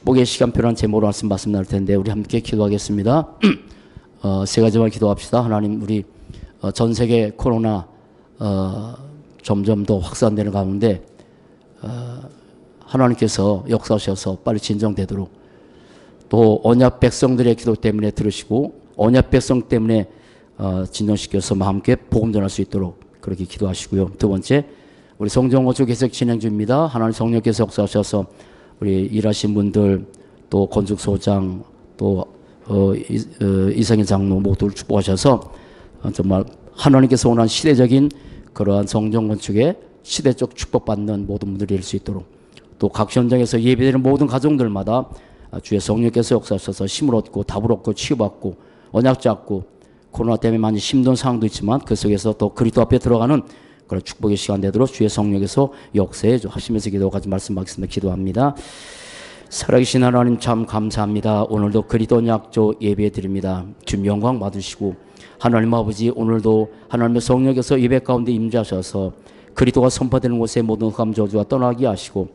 축복의 시간표라는 제목으로 말씀 나눌 텐데 우리 함께 기도하겠습니다. 세 가지만 기도합시다. 하나님, 우리 전 세계 코로나 점점 더 확산되는 가운데 하나님께서 역사하셔서 빨리 진정되도록, 또 언약 백성들의 기도 때문에 들으시고 언약 백성 때문에 진정시켜서 함께 복음 전할 수 있도록 그렇게 기도하시고요. 두 번째, 우리 성정호주 계속 진행 중입니다. 하나님 성령께서 역사하셔서 우리 일하신 분들, 또 건축소장, 또 이성인 장로 모두를 축복하셔서 정말 하나님께서 원하는 시대적인 그러한 성전 건축에 시대적 축복받는 모든 분들이 될 수 있도록, 또 각 현장에서 예배되는 모든 가정들마다 주의 성령께서 역사하셔서 힘을 얻고 답을 얻고 치유받고 언약 잡고, 코로나 때문에 많이 힘든 상황도 있지만 그 속에서 또 그리스도 앞에 들어가는 그런 축복의 시간 되도록 주의 성령께서 역사해 하시면서 기도까지 말씀하겠습니다. 기도합니다. 살아계신 하나님, 참 감사합니다. 오늘도 그리스도 언약조 예배 드립니다. 주님 영광 받으시고, 하나님 아버지, 오늘도 하나님의 성령께서 예배 가운데 임재하셔서 그리스도가 선포되는 곳에 모든 흑암 저주가 떠나게 하시고,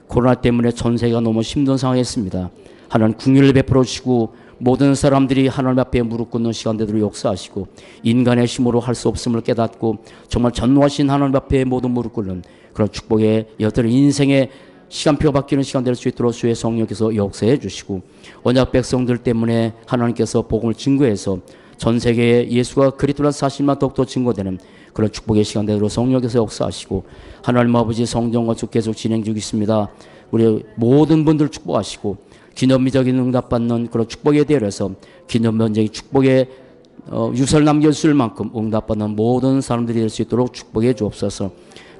코로나 때문에 전 세계가 너무 힘든 상황에 있습니다. 하나님 긍휼을 베풀어 주시고, 모든 사람들이 하나님 앞에 무릎 꿇는 시간 되도록 역사하시고, 인간의 힘으로 할 수 없음을 깨닫고 정말 전노하신 하나님 앞에 모든 무릎 꿇는 그런 축복의 여러 인생의 시간표가 바뀌는 시간 될 수 있도록 주의 성령께서 역사해 주시고, 언약 백성들 때문에 하나님께서 복음을 증거해서 전 세계에 예수가 그리스도라는 사실만 더욱더 증거되는 그런 축복의 시간 되도록 성령께서 역사하시고, 하나님 아버지 성전 건축 계속 진행 중에 있습니다. 우리 모든 분들 축복하시고, 기념비적인 응답받는 그런 축복에 대해서 기념비적인 축복의 유서를 남겨줄 만큼 응답받는 모든 사람들이 될 수 있도록 축복해 주옵소서.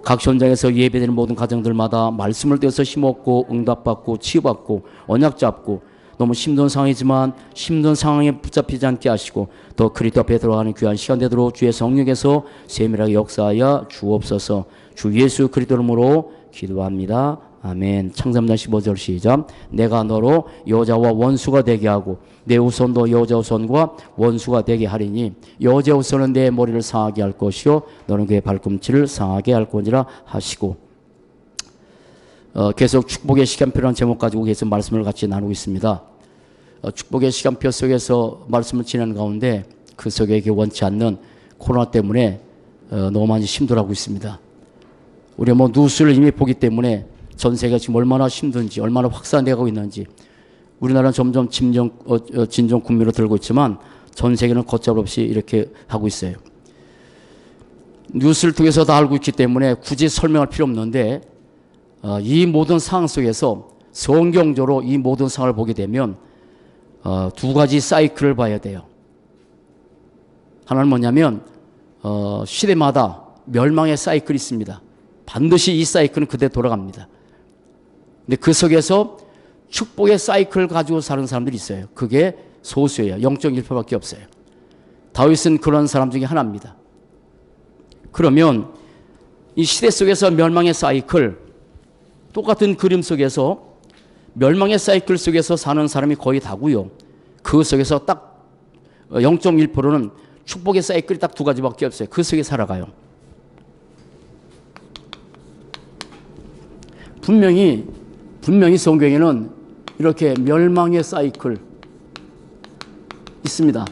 각 현장에서 예배되는 모든 가정들마다 말씀을 떼어서 힘없고 응답받고 치유받고 언약 잡고, 너무 힘든 상황이지만 힘든 상황에 붙잡히지 않게 하시고 더 그리스도 앞에 들어가는 귀한 시간 되도록 주의 성령께서 세밀하게 역사하여 주옵소서. 주 예수 그리스도 이름으로 기도합니다. 아멘. 창세기상 15절 시작. 내가 너로 여자와 원수가 되게 하고 내 후손도 여자 후손과 원수가 되게 하리니, 여자 후손은 내 머리를 상하게 할 것이요 너는 그의 발꿈치를 상하게 할 거니라 하시고, 계속 축복의 시간표라는 제목 가지고 계속 말씀을 같이 나누고 있습니다. 축복의 시간표 속에서 말씀을 지내는 가운데 그 속에 원치 않는 코로나 때문에 너무 많이 힘들어하고 있습니다. 우리가 뉴스를 이미 보기 때문에 전 세계가 지금 얼마나 힘든지, 얼마나 확산되고 있는지, 우리나라는 점점 진정 국면으로 들고 있지만 전 세계는 걷잡을 없이 이렇게 하고 있어요. 뉴스를 통해서 다 알고 있기 때문에 굳이 설명할 필요 없는데, 이 모든 상황 속에서 성경적으로 이 모든 상황을 보게 되면 두 가지 사이클을 봐야 돼요. 하나는 뭐냐면 시대마다 멸망의 사이클이 있습니다. 반드시 이 사이클은 그대로 돌아갑니다. 근데 그 속에서 축복의 사이클을 가지고 사는 사람들이 있어요. 그게 소수예요. 0.1%밖에 없어요. 다윗은 그런 사람 중에 하나입니다. 그러면 이 시대 속에서 멸망의 사이클, 똑같은 그림 속에서 멸망의 사이클 속에서 사는 사람이 거의 다고요. 그 속에서 딱 0.1%는 축복의 사이클이 딱 두 가지밖에 없어요. 그 속에 살아가요. 분명히 성경에는 이렇게 멸망의 사이클 있습니다.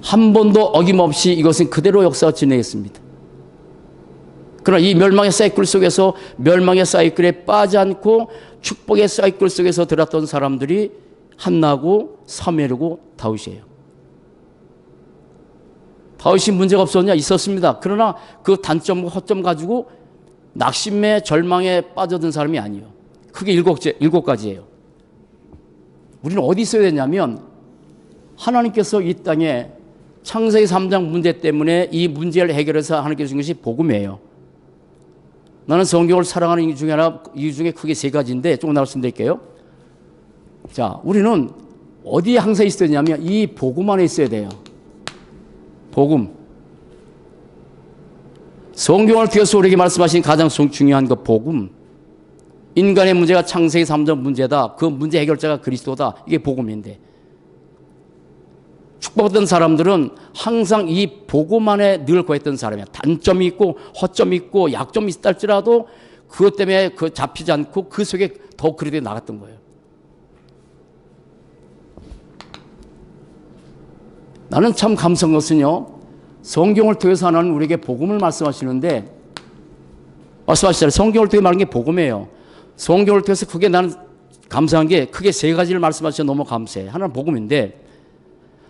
한 번도 어김없이 이것은 그대로 역사가 진행했습니다. 그러나 이 멸망의 사이클 속에서 멸망의 사이클에 빠지 않고 축복의 사이클 속에서 들었던 사람들이 한나고 사무엘이고 다윗이에요. 다윗이 문제가 없었냐? 있었습니다. 그러나 그 단점과 허점 가지고 낙심에 절망에 빠져든 사람이 아니에요. 크게 일곱 가지예요. 우리는 어디 있어야 되냐면, 하나님께서 이 땅에 창세기 3장 문제 때문에 이 문제를 해결해서 하나님께서 주신 것이 복음이에요. 나는 성경을 사랑하는 이유 중에 크게 세 가지인데 조금 말씀드릴게요. 자, 우리는 어디에 항상 있어야 되냐면 이 복음 안에 있어야 돼요. 복음. 성경을 통해서 우리에게 말씀하신 가장 중요한 그 복음. 인간의 문제가 창세기 3장 문제다. 그 문제 해결자가 그리스도다. 이게 복음인데, 축복받던 사람들은 항상 이 복음 안에 늘 거했던 사람이야. 단점이 있고 허점이 있고 약점이 있다 할지라도 그것 때문에 그 잡히지 않고 그 속에 더 그리스도에 나갔던 거예요. 나는 참 감사한 것은요, 성경을 통해서 하나님 우리에게 복음을 말씀하시는데, 말씀하시잖아요. 성경을 통해 말하는 게 복음이에요. 성경을 통해서 그게 나는 감사한 게 크게 세 가지를 말씀하셔서 너무 감사해. 하나는 복음인데,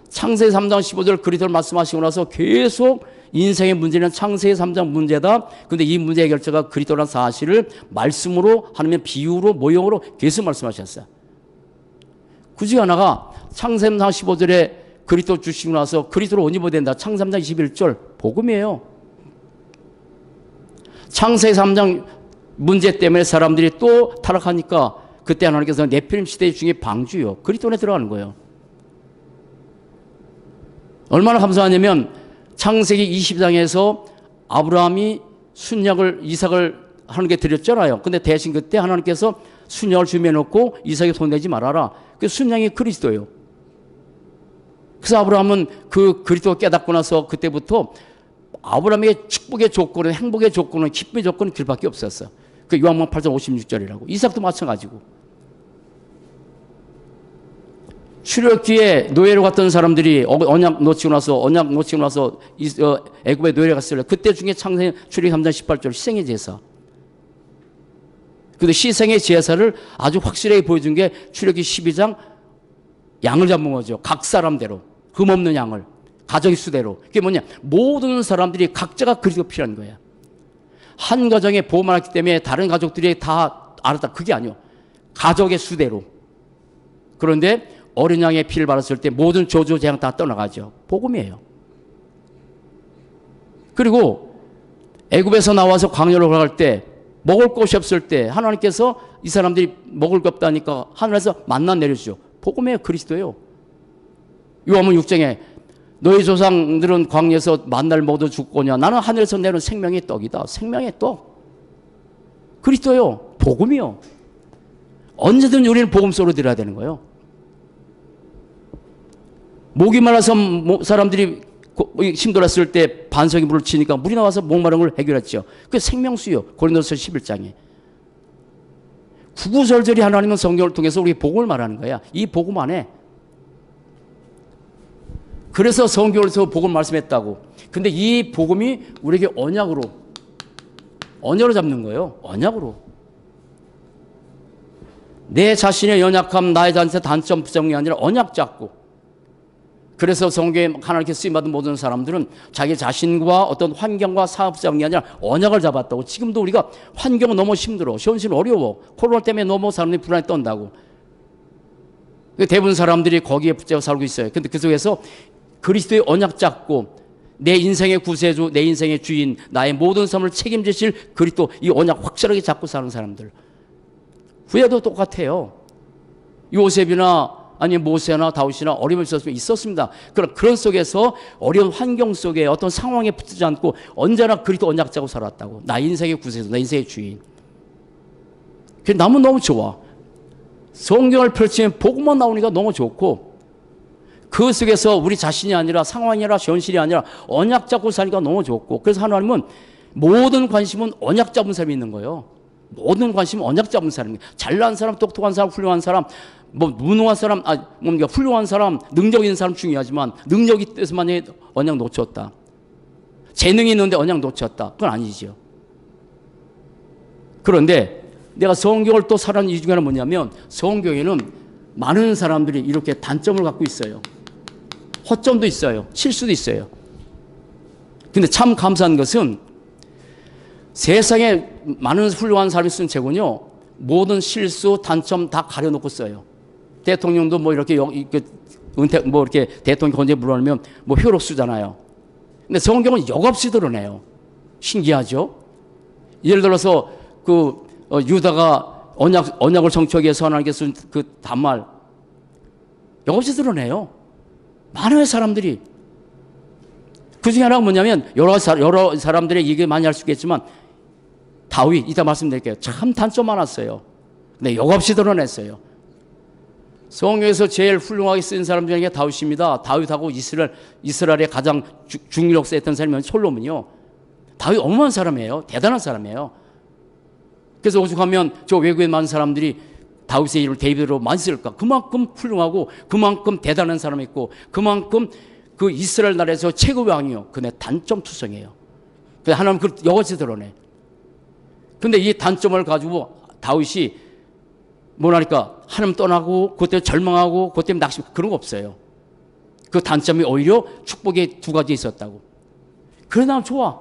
창세기 3장 15절 그리스도를 말씀하시고 나서 계속 인생의 문제는 창세기 3장 문제다. 근데 이 문제 해결자가 그리스도라는 사실을 말씀으로 하나님의 비유로 모형으로 계속 말씀하셨어요. 그 중에 하나가 창세기 3장 15절에 그리스도 주시고 나서 그리스도로 옷 입어야 된다. 창세기 3장 21절 복음이에요. 창세기 3장 문제 때문에 사람들이 또 타락하니까 그때 하나님께서 네피림 시대 중에 방주요. 그리스도에 들어가는 거예요. 얼마나 감사하냐면 창세기 20장에서 아브라함이 순약을 이삭을 하는 게 드렸잖아요. 근데 대신 그때 하나님께서 순약을 준비해놓고 이삭에 손대지 말아라. 그 순양이 그리스도예요. 그래서 아브라함은 그 그리스도 깨닫고 나서 그때부터 아브라함에게 축복의 조건은, 행복의 조건은, 기쁨의 조건은 길밖에 없었어. 그 요한복음 8장 56절이라고. 이삭도 마찬가지고. 출애굽기에 노예로 갔던 사람들이 언약 놓치고 나서 애굽에 노예로 갔어요. 그때 중에 창세기 출애굽기 3장 18절 희생의 제사. 근데 희생의 제사를 아주 확실하게 보여준 게 출애굽기 12장 양을 잡은 거죠. 각 사람대로. 흠없는 양을. 가정의 수대로. 그게 뭐냐? 모든 사람들이 각자가 그리스도가 필요한 거야. 한 가정에 보험을 했기 때문에 다른 가족들이 다 알았다. 그게 아니요. 가족의 수대로. 그런데 어린 양의 피를 발랐을 때 모든 저주 재앙 다 떠나가죠. 복음이에요. 그리고 애굽에서 나와서 광야로 올라갈 때 먹을 곳이 없을 때 하나님께서 이 사람들이 먹을 게 없다니까 하늘에서 만나 내려주죠. 복음이에요. 그리스도예요. 요한복음 6장에 너희 조상들은 광야에서 만나를 먹어도 죽거냐. 나는 하늘에서 내려온 생명의 떡이다. 생명의 떡. 그리스도요. 복음이요. 언제든 우리는 복음 소리 들어야 되는 거예요. 목이 말라서 사람들이 힘들었을 때 반석이 물을 치니까 물이 나와서 목마른 걸 해결했죠. 그게 생명수요. 고린도서 11장에. 구구절절히 하나님은 성경을 통해서 우리 복음을 말하는 거야. 이 복음 안에. 그래서 성경에서 복음을 말씀했다고. 근데 이 복음이 우리에게 언약으로 잡는 거예요. 언약으로. 내 자신의 연약함, 나의 자신의 단점, 부정이 아니라 언약 잡고. 그래서 성경에 하나님께 쓰임받은 모든 사람들은 자기 자신과 어떤 환경과 사업장이 아니라 언약을 잡았다고. 지금도 우리가 환경은 너무 힘들어. 현실 어려워. 코로나 때문에 너무 사람들이 불안에 떤다고. 대부분 사람들이 거기에 붙잡아 살고 있어요. 근데 그 속에서 그리스도의 언약 잡고 내 인생의 구세주, 내 인생의 주인, 나의 모든 삶을 책임지실 그리스도 이 언약 확실하게 잡고 사는 사람들. 후에도 똑같아요. 요셉이나 아니면 모세나 다윗이나 어려움이 있었습니다. 그런 속에서 어려운 환경 속에 어떤 상황에 붙지 않고 언제나 그리스도 언약 잡고 살았다고. 나 인생의 구세주, 나 인생의 주인. 그게 너무 좋아. 성경을 펼치면 복음만 나오니까 너무 좋고 그 속에서 우리 자신이 아니라 상황이 아니라 현실이 아니라 언약 잡고 사니까 너무 좋고 그래서 하나님은 모든 관심은 언약 잡은 사람이 있는 거예요. 모든 관심은 언약 잡은 사람이에요. 잘난 사람, 똑똑한 사람, 훌륭한 사람, 무능한 사람, 훌륭한 사람, 능력 있는 사람 중요하지만 능력이 있어만 언약 놓쳤다. 재능이 있는데 언약 놓쳤다. 그건 아니죠. 그런데 내가 성경을 또 사랑하는 이유 중에 하나는 뭐냐면 성경에는 많은 사람들이 이렇게 단점을 갖고 있어요. 허점도 있어요. 실수도 있어요. 근데 참 감사한 것은 세상에 많은 훌륭한 사람이 쓴 책은요. 모든 실수, 단점 다 가려놓고 써요. 대통령도 이렇게 은퇴 이렇게 대통령 권제 물어내면 효력 쓰잖아요. 근데 성경은 역없이 드러내요. 신기하죠? 예를 들어서 유다가 언약을 성취하기 위해서 하나님께서 쓴 그 단말 역없이 드러내요. 많은 사람들이. 그 중에 하나가 뭐냐면 여러 사람들의 얘기 많이 할 수 있겠지만 다윗 이따 말씀드릴게요. 참 단점 많았어요. 근데 역없이 드러냈어요. 성경에서 제일 훌륭하게 쓴 사람 중에 다윗입니다. 다윗하고 이스라엘의 가장 중력세했던 사람이 솔로몬이요. 다윗 어마어마한 사람이에요. 대단한 사람이에요. 그래서 오죽하면 저 외국에 많은 사람들이 다윗의 이름을 데이비드로 많이 쓸까? 그만큼 훌륭하고 그만큼 대단한 사람이 있고 그만큼 그 이스라엘 나라에서 최고 왕이요. 그네 단점 투성이에요. 그래서 하나님 그걸 여럿이 드러내. 근데 이 단점을 가지고 다윗이 뭐라니까 하나님 떠나고 그것 때문에 절망하고 그것 때문에 낙심 그런 거 없어요. 그 단점이 오히려 축복의 두 가지 있었다고. 그래 나 좋아.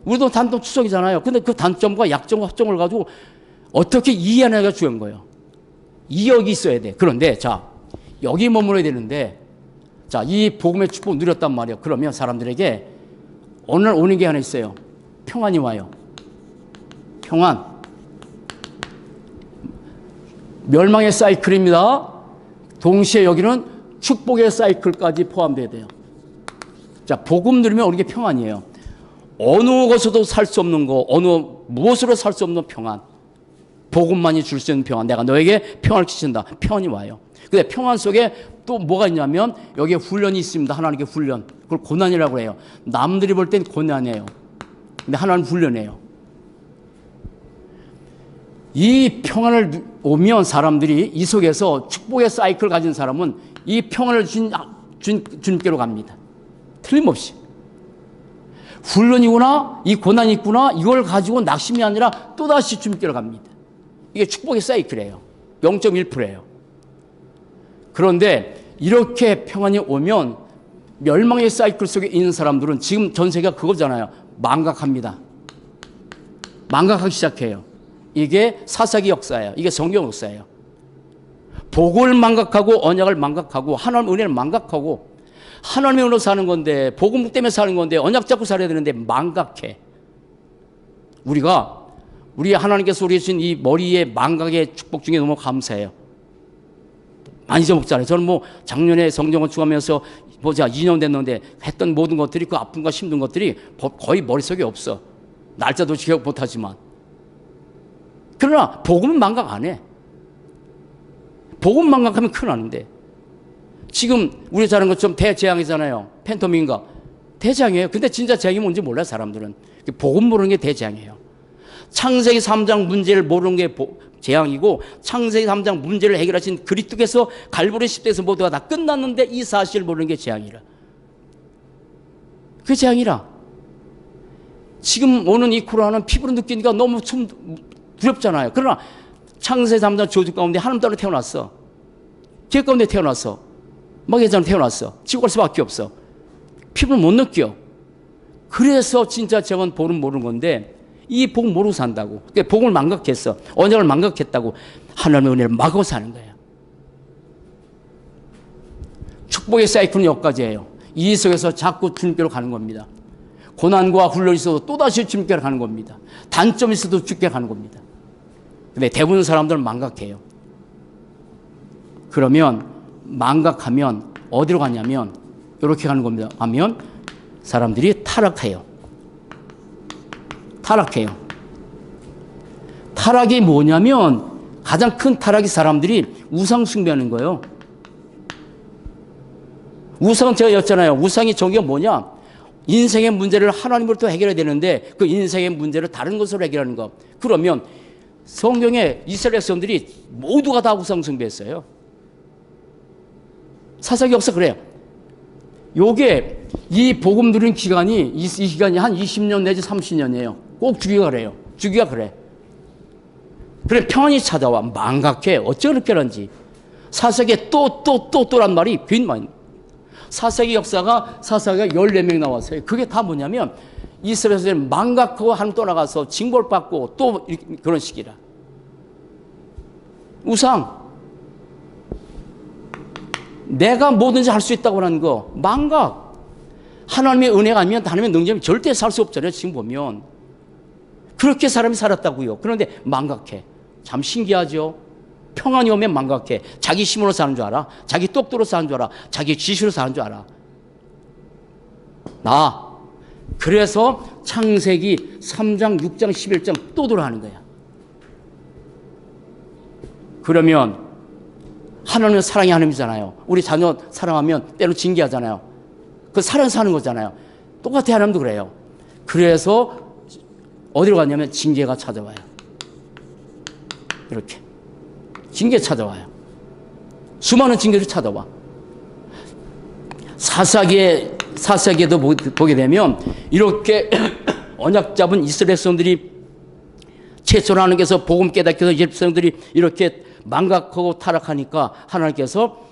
우리도 단점 투성이잖아요. 근데 그 단점과 약점과 합점을 가지고 어떻게 이해하느냐가 중요한 거예요. 이역이 있어야 돼. 그런데 자 여기 머물러야 되는데 자 이 복음의 축복 누렸단 말이에요. 그러면 사람들에게 오늘 오는 게 하나 있어요. 평안이 와요. 평안. 멸망의 사이클입니다. 동시에 여기는 축복의 사이클까지 포함돼야 돼요. 자, 복음 누리면 오는 게 평안이에요. 어느 것으로도 살 수 없는 거, 어느 무엇으로 살 수 없는 평안. 복음만이 줄 수 있는 평안. 내가 너에게 평안을 끼친다. 평안이 와요. 근데 평안 속에 또 뭐가 있냐면 여기에 훈련이 있습니다. 하나님께 훈련. 그걸 고난이라고 해요. 남들이 볼 땐 고난이에요. 근데 하나님 훈련이에요. 이 평안을 오면 사람들이 이 속에서 축복의 사이클을 가진 사람은 이 평안을 주님께로 갑니다. 틀림없이. 훈련이구나, 이 고난이 있구나, 이걸 가지고 낙심이 아니라 또다시 주님께로 갑니다. 이게 축복의 사이클이에요. 0.1%예요. 그런데 이렇게 평안이 오면 멸망의 사이클 속에 있는 사람들은 지금 전 세계가 그거잖아요. 망각합니다. 망각하기 시작해요. 이게 사사기 역사예요. 이게 성경 역사예요. 복을 망각하고 언약을 망각하고 하나님의 은혜를 망각하고 하나님의 은혜로 사는 건데 복음 때문에 사는 건데 언약 잡고 살아야 되는데 망각해. 우리 하나님께서 우리 주신 이 머리의 망각의 축복 중에 너무 감사해요. 많이 잊어먹잖아요. 저는 뭐 작년에 성경을 추가하면서 보자 2년 됐는데 했던 모든 것들이 그 아픔과 힘든 것들이 거의 머릿속에 없어. 날짜도 기억 못하지만. 그러나 복음은 망각 안 해. 복음 망각하면 큰일 나는데 지금 우리 잘하는 것처럼 대재앙이잖아요. 팬토민가 대재앙이에요. 근데 진짜 재앙이 뭔지 몰라요. 사람들은. 복음 모르는 게 대재앙이에요. 창세기 3장 문제를 모르는 게 재앙이고 창세기 3장 문제를 해결하신 그리스도께서 갈보리 십자에서 모두가 다 끝났는데 이 사실을 모르는 게 재앙이라. 그게 재앙이라. 지금 오는 이 코로나는 피부로 느끼니까 너무 두렵잖아요. 그러나 창세기 3장 저주 가운데 하나님 따로 태어났어. 계획 가운데 태어났어. 마귀에서 태어났어. 지고 갈 수밖에 없어. 피부를 못 느껴. 그래서 진짜 저건 복은 모르는 건데 이 복 모르고 산다고. 그러니까 복을 망각했어. 언약을 망각했다고. 하나님의 은혜를 막고 사는 거예요. 축복의 사이클은 여기까지예요. 이 속에서 자꾸 주님께로 가는 겁니다. 고난과 훈련이 있어도 또다시 주님께로 가는 겁니다. 단점이 있어도 주님께 가는 겁니다. 근데 대부분 사람들은 망각해요. 그러면 망각하면 어디로 가냐면 이렇게 가는 겁니다. 하면 사람들이 타락해요. 타락이 뭐냐면 가장 큰 타락이 사람들이 우상 숭배하는 거예요. 우상은 제가 였잖아요. 우상이 정의가 뭐냐? 인생의 문제를 하나님으로부터 해결해야 되는데 그 인생의 문제를 다른 것으로 해결하는 것. 그러면 성경에 이스라엘 백성들이 모두가 다 우상 숭배했어요. 사사기 역사 그래요. 요게 이 복음 누린 기간이 이 기간이 한 20년 내지 30년이에요. 꼭 주기가 그래요. 주기가 그래. 그래 평안이 찾아와. 망각해. 어째 그렇게 하는지. 사사기에 또란 말이 빈말. 사사기 역사가 사사기가 14명 나왔어요. 그게 다 뭐냐면 이스라엘에서 망각하고 하나님 떠나가서 징벌 받고 또 그런 식이라. 우상. 내가 뭐든지 할 수 있다고 하는 거. 망각. 하나님의 은혜가 아니면 하나님의 능력이 절대 살 수 없잖아요. 지금 보면. 그렇게 사람이 살았다고요. 그런데 망각해. 참 신기하죠. 평안이 오면 망각해. 자기 힘으로 사는 줄 알아. 자기 똑도로 사는 줄 알아. 자기 지시로 사는 줄 알아. 그래서 창세기 3장, 6장, 11장 또 돌아가는 거야. 그러면 하나님은 사랑의 하나님이잖아요. 우리 자녀 사랑하면 때로 징계하잖아요. 그 사랑 사는 거잖아요. 똑같아 하나님도 그래요. 그래서 어디로 갔냐면 징계가 찾아와요. 이렇게 징계 찾아와요. 수많은 징계를 찾아와. 사사기에도 보게 되면 이렇게 언약 잡은 이스라엘 백성들이 최초로 하나님께서 복음 깨닫게 해서 이스라엘 백성들이 이렇게 망각하고 타락하니까 하나님께서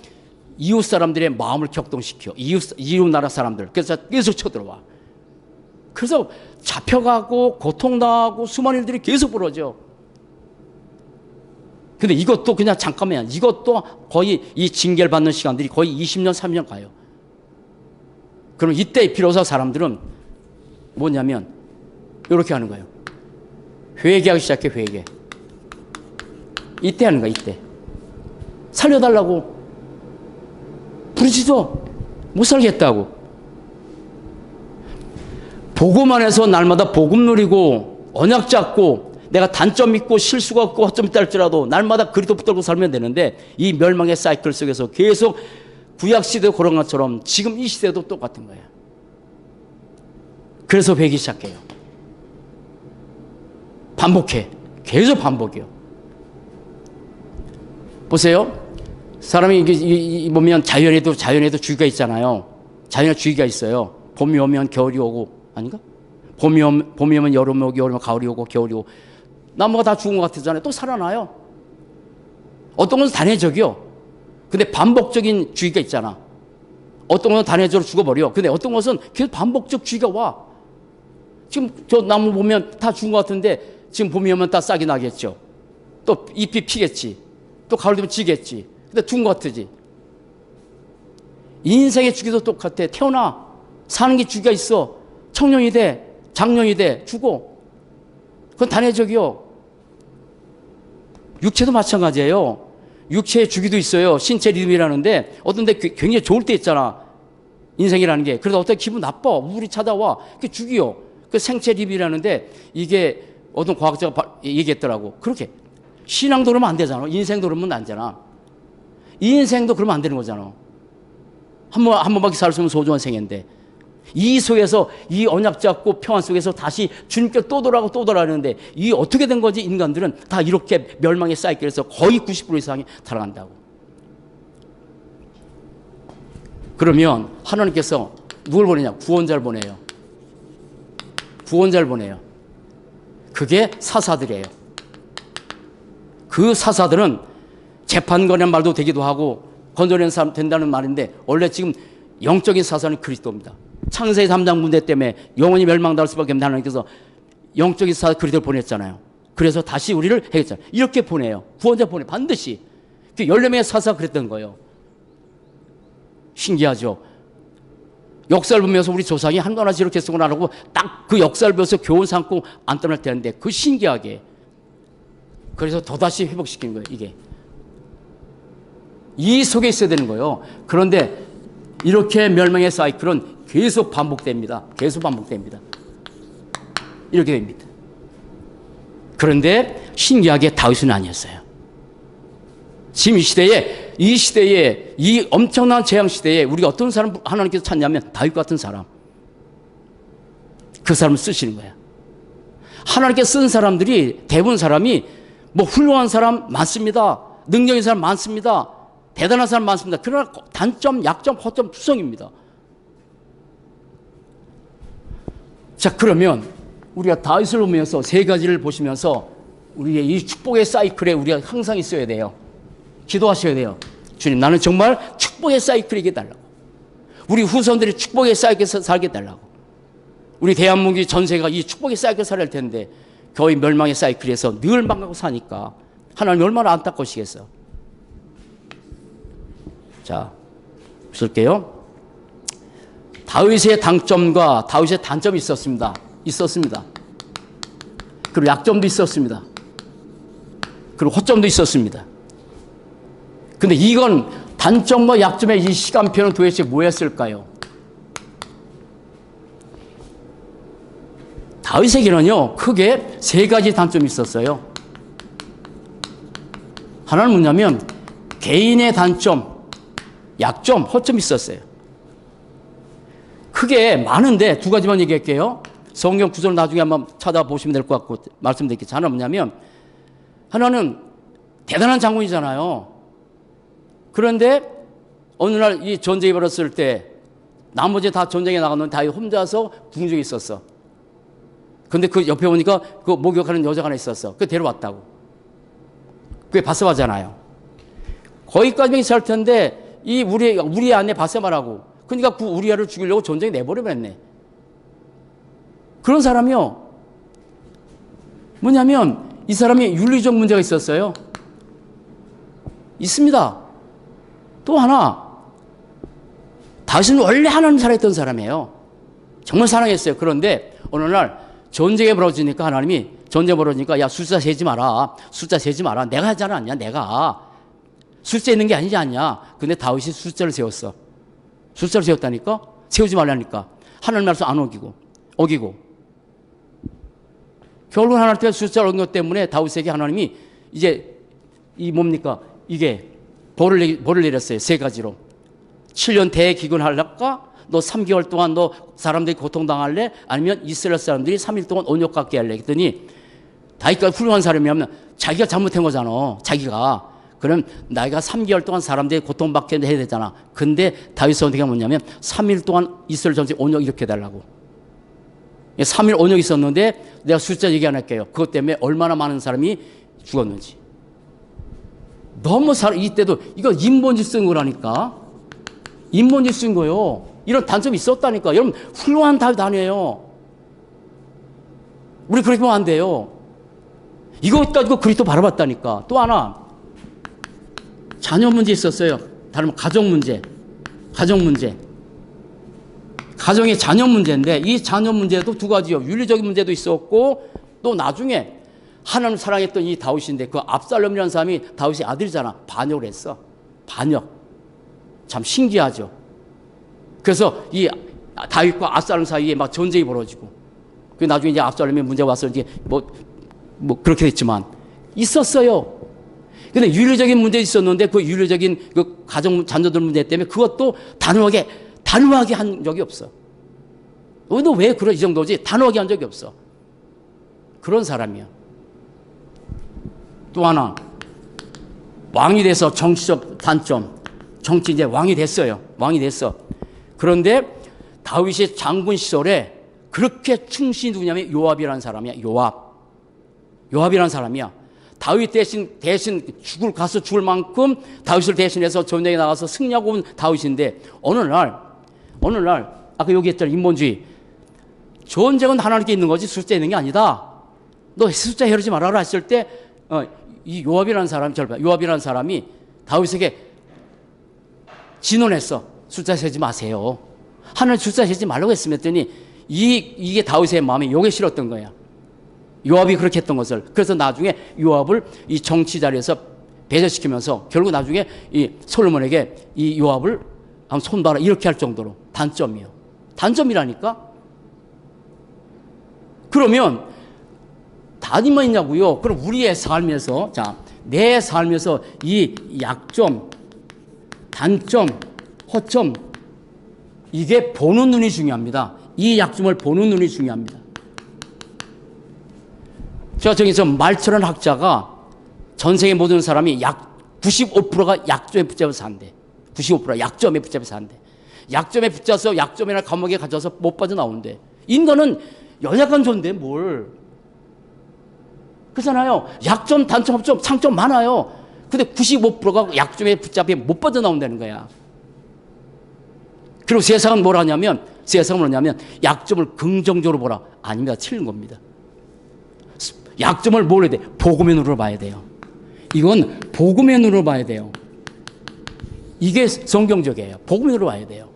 이웃 사람들의 마음을 격동시켜. 이웃 나라 사람들. 그래서 계속 쳐들어와. 그래서 잡혀가고 고통당하고 수많은 일들이 계속 벌어져. 근데 이것도 그냥 잠깐만요. 이것도 거의 이 징계를 받는 시간들이 거의 20년, 30년 가요. 그럼 이때 비로소 사람들은 뭐냐면 이렇게 하는 거예요. 회개하기 시작해, 회개. 이때 하는 거야, 이때. 살려달라고. 부르짖어. 못 살겠다고. 복음 안에서 날마다 복음 누리고 언약 잡고 내가 단점 있고 실수가 없고 허점 있다 할지라도 날마다 그리스도 붙들고 살면 되는데 이 멸망의 사이클 속에서 계속 구약시대 그런 것처럼 지금 이 시대도 똑같은 거예요. 그래서 배기 시작해요. 반복해. 계속 반복이요. 보세요. 사람이 보면 자연에도 주기가 있잖아요. 자연에 주기가 있어요. 봄이 오면 겨울이 오고, 아닌가? 봄이 오면 여름이 오고, 여름이 오면 가을이 오고, 겨울이 오고. 나무가 다 죽은 것 같잖아요. 또 살아나요. 어떤 것은 단회적이요. 근데 반복적인 주기가 있잖아. 어떤 것은 단회적으로 죽어버려. 근데 어떤 것은 계속 반복적 주기가 와. 지금 저 나무 보면 다 죽은 것 같은데 지금 봄이 오면 다 싹이 나겠죠. 또 잎이 피겠지. 또 가을 되면 지겠지. 근데 죽은 것 같지. 인생의 주기도 똑같아. 태어나. 사는 게 주기가 있어. 청년이 돼. 장년이 돼. 죽어. 그건 단회적이요. 육체도 마찬가지예요. 육체의 주기도 있어요. 신체 리듬이라는데 어떤 데 굉장히 좋을 때 있잖아. 인생이라는 게. 그래서 어떤 기분 나빠. 우울이 찾아와. 그게 주기요. 그 생체 리듬이라는데 이게 어떤 과학자가 얘기했더라고. 그렇게. 신앙도 그러면 안 되잖아. 인생도 그러면 안 되잖아. 이 인생도 그러면 안 되는 거잖아. 한 번밖에 살 수 없는 소중한 생인데. 이 속에서 이 언약 잡고 평안 속에서 다시 주님께 또 돌아가고 또 돌아가는데 이 어떻게 된 거지? 인간들은 다 이렇게 멸망의 사이클에서 거의 90% 이상이 살아간다고. 그러면 하나님께서 누굴 보내냐? 구원자를 보내요. 구원자를 보내요. 그게 사사들이에요. 그 사사들은 재판관의 말도 되기도 하고 건져낸 사람 된다는 말인데 원래 지금 영적인 사사는 그리스도입니다. 창세기 3장 문제 때문에 영원히 멸망당할 수밖에 없는 하나님께서 영적인 사사 그리스도를 보냈잖아요. 그래서 다시 우리를 해겠잖아요. 이렇게 보내요. 구원자 보내 반드시. 14명의 사사가 그랬던 거예요. 신기하죠. 역사를 보면서 우리 조상이 한동안 이렇게 쓰고 안 하고 딱 그 역사를 보면서 교훈 삼고 안 떠날 때인데 그 신기하게. 그래서 더다시 회복시키는 거예요. 이게. 이 속에 있어야 되는 거예요. 그런데 이렇게 멸망의 사이클은 계속 반복됩니다. 계속 반복됩니다. 이렇게 됩니다. 그런데 신기하게 다윗은 아니었어요. 지금 이 시대에 이 엄청난 재앙 시대에 우리가 어떤 사람 하나님께서 찾냐면 다윗 같은 사람. 그 사람을 쓰시는 거예요. 하나님께서 쓴 사람들이 대부분 사람이 뭐 훌륭한 사람 많습니다. 능력 있는 사람 많습니다. 대단한 사람 많습니다. 그러나 단점, 약점, 허점 투성입니다. 자, 그러면 우리가 다윗을 보면서 세 가지를 보시면서 우리의 이 축복의 사이클에 우리가 항상 있어야 돼요. 기도하셔야 돼요. 주님, 나는 정말 축복의 사이클이게 달라고. 우리 후손들이 축복의 사이클에서 살게 달라고. 우리 대한민국이 전세가 이 축복의 사이클 살아야 할 텐데 거의 멸망의 사이클에서 늘 망하고 사니까 하나님 얼마나 안타까우시겠어. 자, 볼게요. 다윗의 당점과 다윗의 단점이 있었습니다. 그리고 약점도 있었습니다. 그리고 허점도 있었습니다. 근데 이건 단점과 약점의 이 시간표는 도대체 뭐였을까요? 다윗에게는요, 크게 세 가지 단점이 있었어요. 하나는 뭐냐면 개인의 단점, 약점, 허점이 있었어요. 크게 많은데 두 가지만 얘기할게요. 성경 구절을 나중에 한번 찾아보시면 될 것 같고 말씀드릴게요. 하나 뭐냐면 하나는 대단한 장군이잖아요. 그런데 어느 날 이 전쟁이 벌었을 때 나머지 다 전쟁에 나갔는데 다윗 혼자서 궁중에 있었어. 근데 그 옆에 보니까 그 목욕하는 여자가 하나 있었어. 그 데려왔다고. 그게 바세바잖아요. 거기까지만 있을 텐데 이 우리 아내 바세바라고. 그러니까 그 우리아를 죽이려고 전쟁에 내버려버렸네. 그런 사람이요. 뭐냐면 이 사람이 윤리적 문제가 있었어요. 있습니다. 또 하나, 다윗은 원래 하나님 사랑했던 사람이에요. 정말 사랑했어요. 그런데 어느 날 전쟁이 벌어지니까 하나님이 전쟁이 벌어지니까 야 숫자 세지 마라. 숫자 세지 마라. 내가 하지 않았냐. 내가 숫자 있는 게 아니지 않냐. 근데 다윗이 숫자를 세웠어. 숫자를 세웠다니까. 세우지 말라니까. 하나님 말씀 안 어기고 결국 하나님 때문에 숫자를 어긴 것 때문에 다윗에게 하나님이 이제 이 뭡니까 이게 벌을 내렸어요. 세 가지로. 7년 대기근할까? 너 3개월 동안 너 사람들이 고통당할래? 아니면 이스라엘 사람들이 3일 동안 온역 갖게 할래? 그랬더니 다윗가 훌륭한 사람이면 자기가 잘못한 거잖아. 자기가. 그럼 나이가 3개월 동안 사람들이 고통받게 해야 되잖아. 근데 다윗 선택이 뭐냐면 3일 동안 이스라엘 전체 온역 이렇게 해달라고. 3일 온역이 있었는데 내가 숫자 얘기 안 할게요. 그것 때문에 얼마나 많은 사람이 죽었는지. 너무 이때도 이거 인본지 쓴 거라니까. 인본지 쓴 거요. 이런 단점이 있었다니까. 여러분 훌륭한 다윗 아니에요. 우리 그렇게 보면 안 돼요. 이것 가지고 그리스도 바라봤다니까. 또 하나 자녀 문제 있었어요. 다른 가정 문제. 가정의 자녀 문제인데 이 자녀 문제도 두 가지요. 윤리적인 문제도 있었고 또 나중에 하나님 사랑했던 이 다윗인데 그 압살롬이라는 사람이 다윗의 아들이잖아. 반역을 했어. 반역. 참 신기하죠. 그래서 이 다윗과 압살롬 사이에 막 전쟁이 벌어지고 그 나중에 이제 압살롬이 문제가 와서 이제 뭐 그렇게 됐지만 있었어요. 근데 윤리적인 문제 있었는데 그 윤리적인 그 가정 자녀들 문제 때문에 그것도 단호하게 한 적이 없어. 너 왜 그래 이 정도지? 단호하게 한 적이 없어. 그런 사람이야. 또 하나 왕이 돼서 정치적 단점. 정치 이제 왕이 됐어요. 왕이 됐어. 그런데 다윗의 장군 시절에 그렇게 충신이 누구냐면 요압이라는 사람이야. 요압이라는 사람이야. 다윗 대신 가서 죽을 만큼 다윗을 대신해서 전쟁에 나가서 승리하고 온 다윗인데 어느 날 아까 여기 했잖아. 인본주의. 전쟁은 하나님께 있는 거지 숫자 있는 게 아니다. 너 숫자 헤르지 말아라 했을 때 이 요압이라는 사람이 다윗에게 진언했어. 숫자 세지 마세요. 하나님 숫자 세지 말라고 했으면 이게 다윗의 마음에 요게 싫었던 거야. 요압이 그렇게 했던 것을. 그래서 나중에 요압을 이 정치 자리에서 배제시키면서 결국 나중에 이 솔로몬에게 이 요압을 한번 손봐라 이렇게 할 정도로 단점이요. 단점이라니까. 그러면 단위만 있냐고요. 그럼 우리의 삶에서 내 삶에서 이 약점, 단점, 허점 이게 보는 눈이 중요합니다. 이 약점을 보는 눈이 중요합니다. 제가 저기서 말처럼 학자가 전 세계 모든 사람이 약 95%가 약점에 붙잡혀서 산대. 95%가 약점에 붙잡혀서 산대. 약점에 붙잡아서 약점이나 감옥에 갇혀서 못 빠져나온대. 인간은 연약한 존재 뭘. 그렇잖아요. 약점, 단점, 허점, 상점 많아요. 근데 95%가 약점에 붙잡혀 못 빠져나온다는 거야. 그리고 세상은 뭘 하냐면 약점을 긍정적으로 보라. 아닙니다. 틀린 겁니다. 약점을 뭘 해야 돼? 복음의 눈으로 봐야 돼요. 이건 복음의 눈으로 봐야 돼요. 이게 성경적이에요. 복음의 눈으로 봐야 돼요.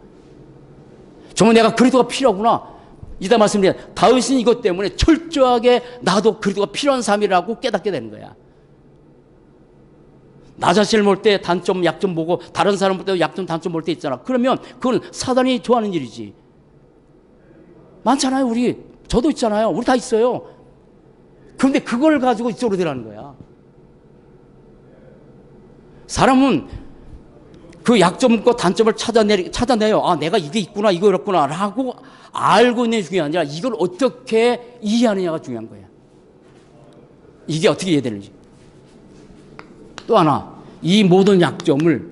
정말 내가 그리스도가 필요하구나. 이따 말씀드린 다윗은 이것 때문에 철저하게 나도 그리스도가 필요한 삶이라고 깨닫게 되는 거야. 나 자신을 볼 때 단점, 약점 보고 다른 사람 볼 때 약점, 단점 볼 때 있잖아. 그러면 그건 사단이 좋아하는 일이지. 많잖아요. 저도 있잖아요. 우리 다 있어요. 그런데 그걸 가지고 이쪽으로 되라는 거야. 사람은 그 약점과 단점을 찾아내요. 아, 내가 이게 있구나, 이거 이렇구나, 라고 알고 있는 게 중요한 게 아니라 이걸 어떻게 이해하느냐가 중요한 거예요. 이게 어떻게 이해되는지. 또 하나, 이 모든 약점을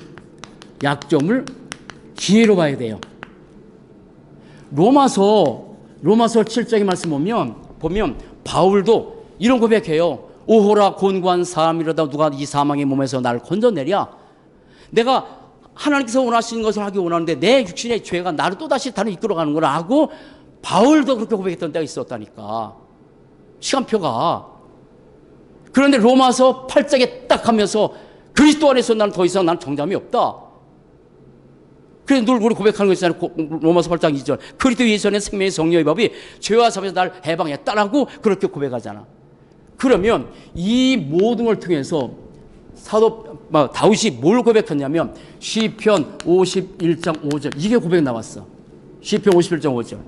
기회로 봐야 돼요. 로마서 7장의 말씀 보면 바울도 이런 고백해요. 오호라 곤고한 사람이라다 누가 이 사망의 몸에서 나를 건져내랴. 내가 하나님께서 원하시는 것을 하기 원하는데 내 육신의 죄가 나를 또다시 다른 이끌어가는 거라고 바울도 그렇게 고백했던 때가 있었다니까. 시간표가. 그런데 로마서 8장에 딱 하면서 그리스도 안에서 나는 더 이상 난 정잠이 없다. 그래서 늘 우리 고백하는 거 있잖아요. 로마서 8장 2절. 그리스도 예수의 생명의 성령의 법이 죄와 사함에서 나를 해방했다라고 그렇게 고백하잖아. 그러면 이 모든 걸 통해서 다윗이 뭘 고백했냐면 시편 51장 5절 이게 고백 나왔어. 시편 51장 5절.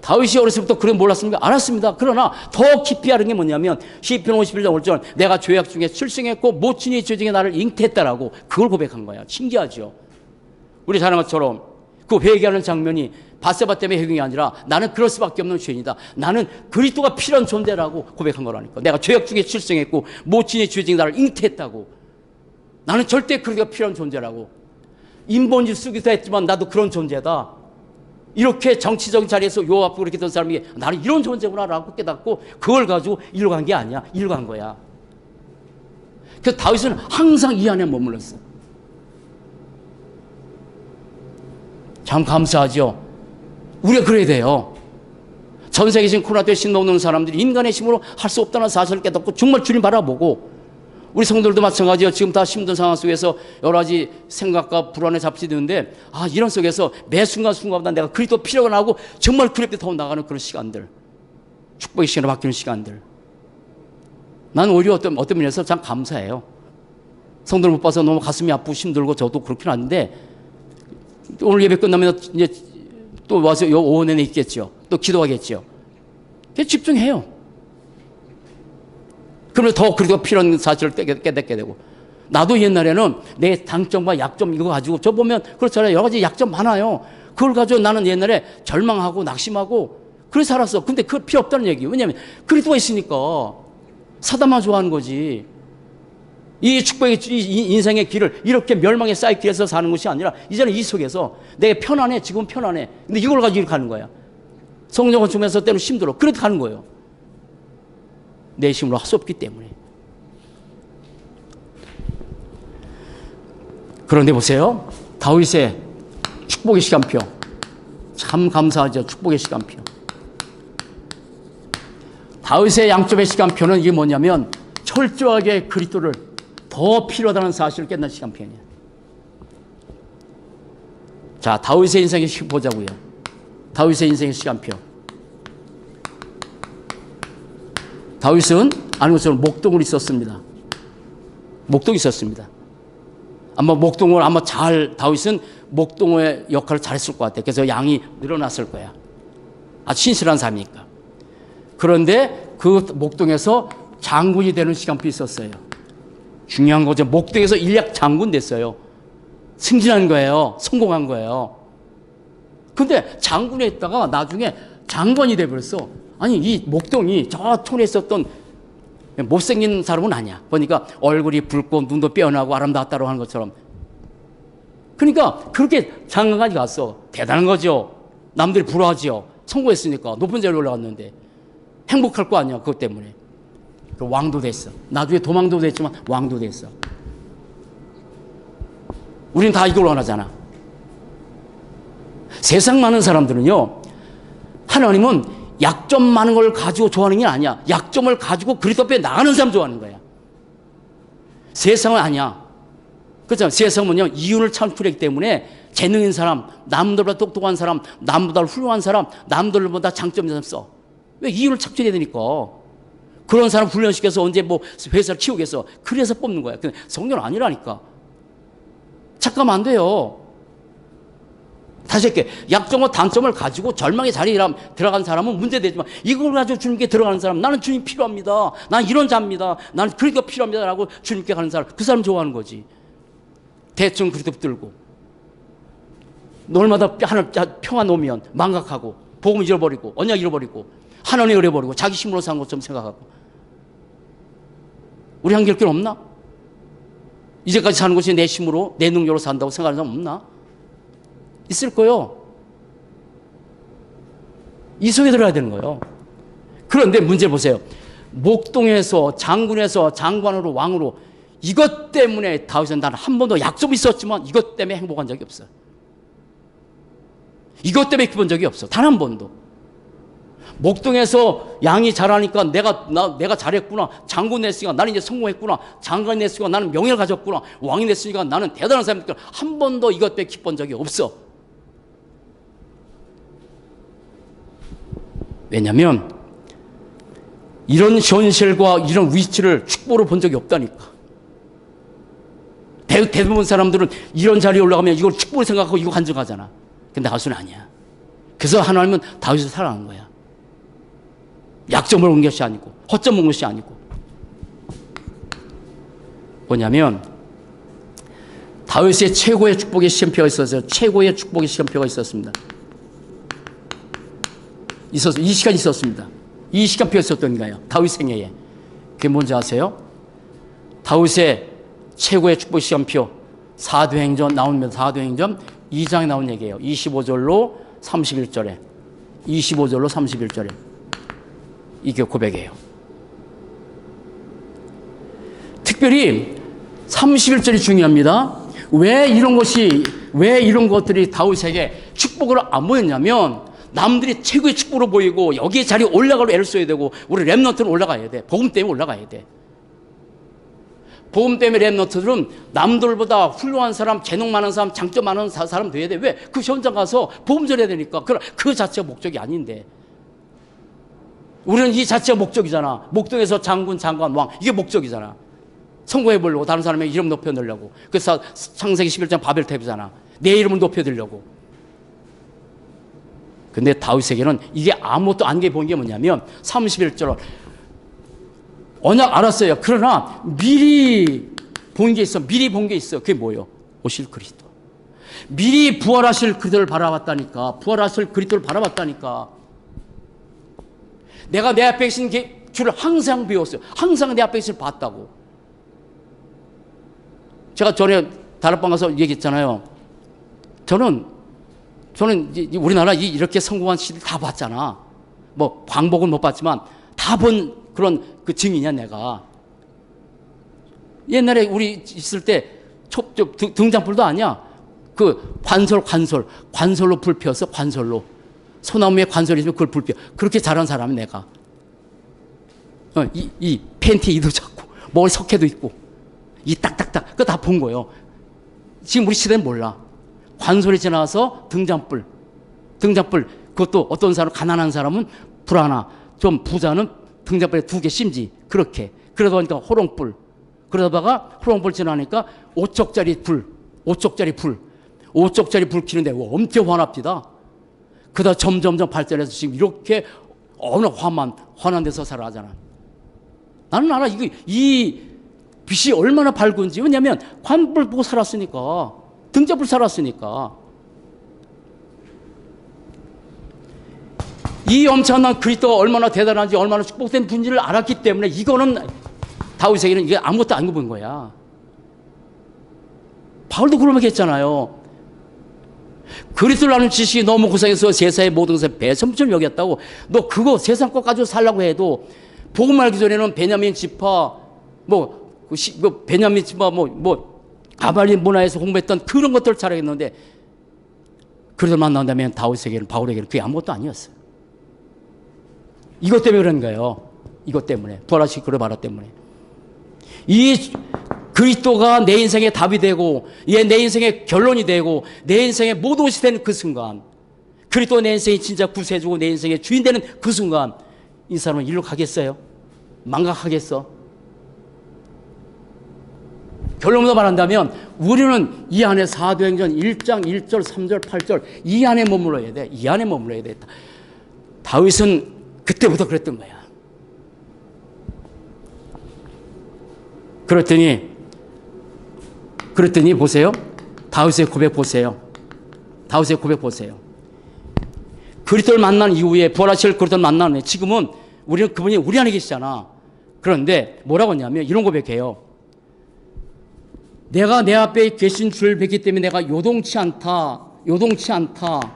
다윗이 어렸을 때부터 그런 몰랐습니까? 알았습니다. 그러나 더 깊이 아는 게 뭐냐면 시편 51장 5절 내가 죄악 중에 출생했고 모친이 죄 중에 나를 잉태했다라고 그걸 고백한 거야. 신기하죠. 우리 잘 아는 것처럼 그 회개하는 장면이 바세바 때문에 회개이 아니라 나는 그럴 수밖에 없는 죄인이다. 나는 그리스도가 필요한 존재라고 고백한 거라니까. 내가 죄악 중에 출생했고 모친이 죄 중에 나를 잉태했다고. 나는 절대 그리스도가 필요한 존재라고. 인본지 쓰기도 했지만 나도 그런 존재다. 이렇게 정치적인 자리에서 요 앞으로 그렇게 된 사람이 나는 이런 존재구나라고 깨닫고 그걸 가지고 일로 간 게 아니야. 일로 간 거야. 그래서 다윗은 항상 이 안에 머물렀어. 참 감사하죠. 우리가 그래야 돼요. 전 세계에 지금 코로나 때문에 신 넘는 사람들이 인간의 힘으로 할 수 없다는 사실을 깨닫고 정말 주님 바라보고 우리 성도들도 마찬가지예요. 지금 다 힘든 상황 속에서 여러 가지 생각과 불안에 잡히는데 이런 속에서 매 순간순간마다 내가 그리스도 필요가 나고 정말 그리스도 더 나가는 그런 시간들, 축복의 시간으로 바뀌는 시간들. 난 오히려 어떤 면에서 참 감사해요. 성도를 못 봐서 너무 가슴이 아프고 힘들고 저도 그렇긴 한데 오늘 예배 끝나면 이제 또 와서 요 오후 내내 있겠죠. 또 기도하겠죠. 그래서 집중해요. 그러면 더 그래도 필요한 사실을 깨닫게 되고. 나도 옛날에는 내 장점과 약점 이거 가지고 저 보면 그렇잖아요. 여러 가지 약점 많아요. 그걸 가지고 나는 옛날에 절망하고 낙심하고 그래 살았어. 근데 그거 필요 없다는 얘기예요. 왜냐하면 그리스도가 있으니까 사단만 좋아하는 거지. 이 축복의 이 인생의 길을 이렇게 멸망의 사이클에서 사는 것이 아니라 이제는 이 속에서 내가 편안해. 지금 편안해. 근데 이걸 가지고 가는 거야. 성령을 주면서 때로 힘들어. 그래도 가는 거예요. 내 힘으로 할 수 없기 때문에. 그런데 보세요. 다윗의 축복의 시간표. 참 감사하죠. 축복의 시간표. 다윗의 양점의 시간표는 이게 뭐냐면 철저하게 그리스도를 더 필요하다는 사실을 깨닫는 시간표예요. 자, 다윗의 인생의 보자고요. 다윗의 인생의 시간표. 다윗은 아는 것처럼 목동을 있었습니다. 목동이 있었습니다. 다윗은 목동의 역할을 잘했을 것 같아요. 그래서 양이 늘어났을 거야. 아주 신실한 사람이니까. 그런데 그 목동에서 장군이 되는 시간표 있었어요. 중요한 거죠. 목동에서 일약 장군 됐어요. 승진한 거예요. 성공한 거예요. 근데 장군에 있다가 나중에 장관이 돼버렸어. 아니, 이 목동이 저 촌에 있었던 못생긴 사람은 아니야. 보니까 얼굴이 붉고 눈도 빼어나고 아름답다고 하는 것처럼. 그러니까 그렇게 장관까지 갔어. 대단한 거죠. 남들이 부러워하죠. 성공했으니까. 높은 자리에 올라갔는데. 행복할 거 아니야. 그것 때문에. 그 왕도 됐어. 나중에 도망도 됐지만 왕도 됐어. 우린 다 이걸 원하잖아. 세상 많은 사람들은요, 하나님은 약점 많은 걸 가지고 좋아하는 게 아니야. 약점을 가지고 그리스도 앞에 나가는 사람 좋아하는 거야. 세상은 아니야. 그렇잖아. 세상은요, 이윤을 창출했기 때문에 재능 있는 사람, 남들보다 똑똑한 사람, 남보다 훌륭한 사람, 남들보다 장점 있는 사람 써. 왜? 이윤을 창출해야 되니까. 그런 사람 훈련시켜서 언제 회사를 키우겠어. 그래서 뽑는 거야. 근데 성경은 아니라니까. 착각하면 안 돼요. 다시 할게. 약점과 단점을 가지고 절망의 자리에 들어간 사람은 문제되지만 이걸 가지고 주님께 들어가는 사람, 나는 주님 필요합니다. 난 이런 자입니다. 나는 그러니까 필요합니다. 라고 주님께 가는 사람, 그 사람 좋아하는 거지. 대충 그렇게 붙들고 놀마다 하나 평화 놓으면 망각하고 복음 잃어버리고 언약 잃어버리고 하나님 잃어버리고 자기 힘으로 산 것처럼 생각하고. 우리 한결길 없나? 이제까지 사는 것이 내 힘으로 내 능력으로 산다고 생각하는 사람 없나? 있을 거요. 이 속에 들어야 되는 거예요. 그런데 문제 보세요. 목동에서 장군에서 장관으로 왕으로 이것 때문에 다윗은 나는 한 번도 약속이 있었지만 이것 때문에 행복한 적이 없어요. 이것 때문에 기쁜 적이 없어. 단 한 번도. 목동에서 양이 자라니까 내가 잘했구나. 장군 냈으니까 나는 이제 성공했구나. 장관 냈으니까 나는 명예를 가졌구나. 왕이 냈으니까 나는 대단한 사람이니까 한 번도 이것 때문에 기쁜 적이 없어. 왜냐하면 이런 현실과 이런 위치를 축복으로 본 적이 없다니까. 대부분 사람들은 이런 자리에 올라가면 이걸 축복을 생각하고 이거 간증하잖아. 근데 다윗은 아니야. 그래서 하나님은 다윗을 사랑한 거야. 약점을 온 것이 아니고 허점 온 것이 아니고. 뭐냐면 다윗의 최고의 축복의 시험표가 있었어요. 최고의 축복의 시험표가 있었습니다. 이 시간이 있었습니다. 이 시간표가 있었던 거예요. 다윗 생애에. 그게 뭔지 아세요? 다윗의 최고의 축복 시험표 사도행전 나옵니다. 사도행전 2장에 나온 얘기예요. 25절로 31절에 25절로 31절에 이게 고백이에요. 특별히 31절이 중요합니다. 왜 이런 것들이 다윗에게 축복으로 안 보였냐면 남들이 최고의 축복으로 보이고 여기에 자리에 올라가려 애를 써야 되고 우리 랩넌트는 올라가야 돼. 복음 때문에 올라가야 돼. 복음 때문에 랩넌트들은 남들보다 훌륭한 사람, 재능 많은 사람, 장점 많은 사람 돼야 돼. 왜? 그 현장 가서 복음 전해야 되니까. 그 자체가 목적이 아닌데. 우리는 이 자체가 목적이잖아. 목동에서 장군, 장관, 왕. 이게 목적이잖아. 성공해보려고 다른 사람의 이름 높여내려고. 그래서 창세기 11장 바벨탑이잖아. 내 이름을 높여드리려고. 근데 다윗에게는 이게 아무것도 안 보인 게 뭐냐면 31절 언약 알았어요. 그러나 미리 본 게 있어. 미리 본 게 있어. 그게 뭐예요? 오실 그리스도. 미리 부활하실 그리스도를 바라봤다니까. 부활하실 그리스도를 바라봤다니까. 내가 내 앞에 계신 주를 항상 배웠어요. 항상 내 앞에 계신 봤다고. 제가 전에 다락방 가서 얘기했잖아요. 저는 우리나라 이렇게 성공한 시대를 다 봤잖아. 뭐 광복은 못 봤지만 다 본 그런 그 증인이야 내가. 옛날에 우리 있을 때 등잔불도 아니야. 그 관솔로 불 피웠어. 관솔로 소나무에 관솔이 있으면 그걸 불 피워. 그렇게 잘한 사람은 내가. 이 팬티 이도 잡고 머리 석회도 있고 이 딱딱딱 그거 다 본 거예요. 지금 우리 시대는 몰라. 관솔이 지나서 등잔불 그것도 어떤 사람 가난한 사람은 불 하나 좀 부자는 등잔불에 2개 심지 그렇게 그러다 보니까 호롱불 그러다가 호롱불 지나니까 5척짜리 불 켜는데 엄청 화납니다. 그러다 점점점 발전해서 지금 이렇게 어느 환한 데서 살아가잖아. 나는 알아. 이 빛이 얼마나 밝은지. 왜냐하면 관불 보고 살았으니까. 등잔불 살았으니까. 이 엄청난 그리스도가 얼마나 대단한지 얼마나 축복된 분인지를 알았기 때문에 이거는 다윗에게는 이게 아무것도 안 본 거야. 바울도 그런 말 했잖아요. 그리스도를 아는 지식이 너무 고상해서 세상의 모든 것을 배설물처럼 여겼다고. 너 그거 세상 것 가지고 살라고 해도 복음 알기 전에는 베냐민 지파 베냐민 지파 가발리 문화에서 공부했던 그런 것들을 잘하겠는데 그들을 만난다면 바울에게는 그게 아무것도 아니었어요. 이것 때문에 그런 거예요. 이것 때문에 부활하신 그를 바라 때문에 이 그리스도가 내 인생의 답이 되고 내 인생의 결론이 되고 내 인생의 모든 것이 되는 그 순간 그리스도가 내 인생의 진짜 구세주고 내 인생의 주인 되는 그 순간 이 사람은 일로 가겠어요? 망각하겠어? 결론으로 말한다면 우리는 이 안에 사도행전 1장 1절 3절 8절 이 안에 머물러야 돼. 이 안에 머물러야 돼. 다윗은 그때부터 그랬던 거야. 그랬더니 보세요. 다윗의 고백 보세요. 다윗의 고백 보세요. 그리스도를 만난 이후에 부활하실 그리스도를 만나는 지금은 우리는 그분이 우리 안에 계시잖아. 그런데 뭐라고 했냐면 이런 고백해요. 내가 내 앞에 계신 줄 뵙기 때문에 내가 요동치 않다. 요동치 않다.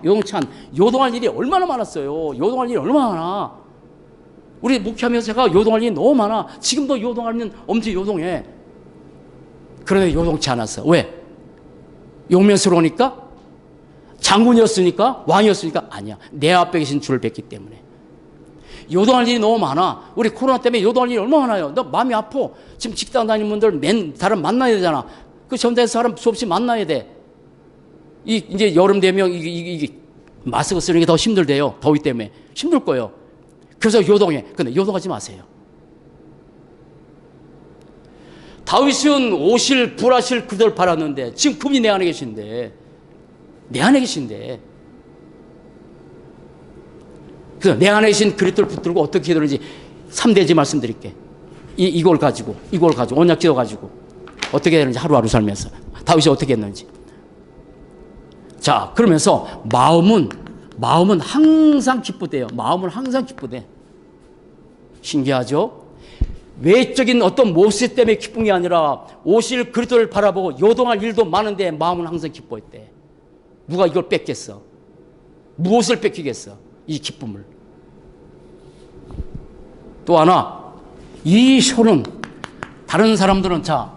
요동할 일이 얼마나 많았어요. 요동할 일이 얼마나 많아. 우리 목회하면서 제가 요동할 일이 너무 많아. 지금도 요동하면 엄청 요동해. 그런데 요동치 않았어. 왜? 용맹스러우니까? 장군이었으니까? 왕이었으니까? 아니야. 내 앞에 계신 주를 뵙기 때문에. 요동할 일이 너무 많아. 우리 코로나 때문에 요동할 일이 얼마나 많아요. 너 마음이 아파. 지금 직장 다니는 분들 사람 만나야 되잖아. 그 전대에서 사람 수없이 만나야 돼. 이제 여름 되면 이게 마스크 쓰는 게 더 힘들대요. 더위 때문에. 힘들 거예요. 그래서 요동해. 근데 요동하지 마세요. 다윗은 오실 부활하실 그들을 바랐는데 지금 그분이 내 안에 계신데 그래서 내 안에 계신 그리스도를 붙들고 어떻게 기도하는지 3대지 말씀드릴게. 이걸 가지고 언약 기도 가지고 어떻게 되는지 하루하루 살면서 다윗이 어떻게 했는지. 자, 그러면서 마음은 항상 기쁘대요. 마음은 항상 기쁘대. 신기하죠? 외적인 어떤 모습 때문에 기쁜 게 아니라 오실 그리스도를 바라보고 요동할 일도 많은데 마음은 항상 기뻐했대. 누가 이걸 뺏겠어? 무엇을 뺏기겠어? 이 기쁨을. 또 하나, 이 효는 다른 사람들은 자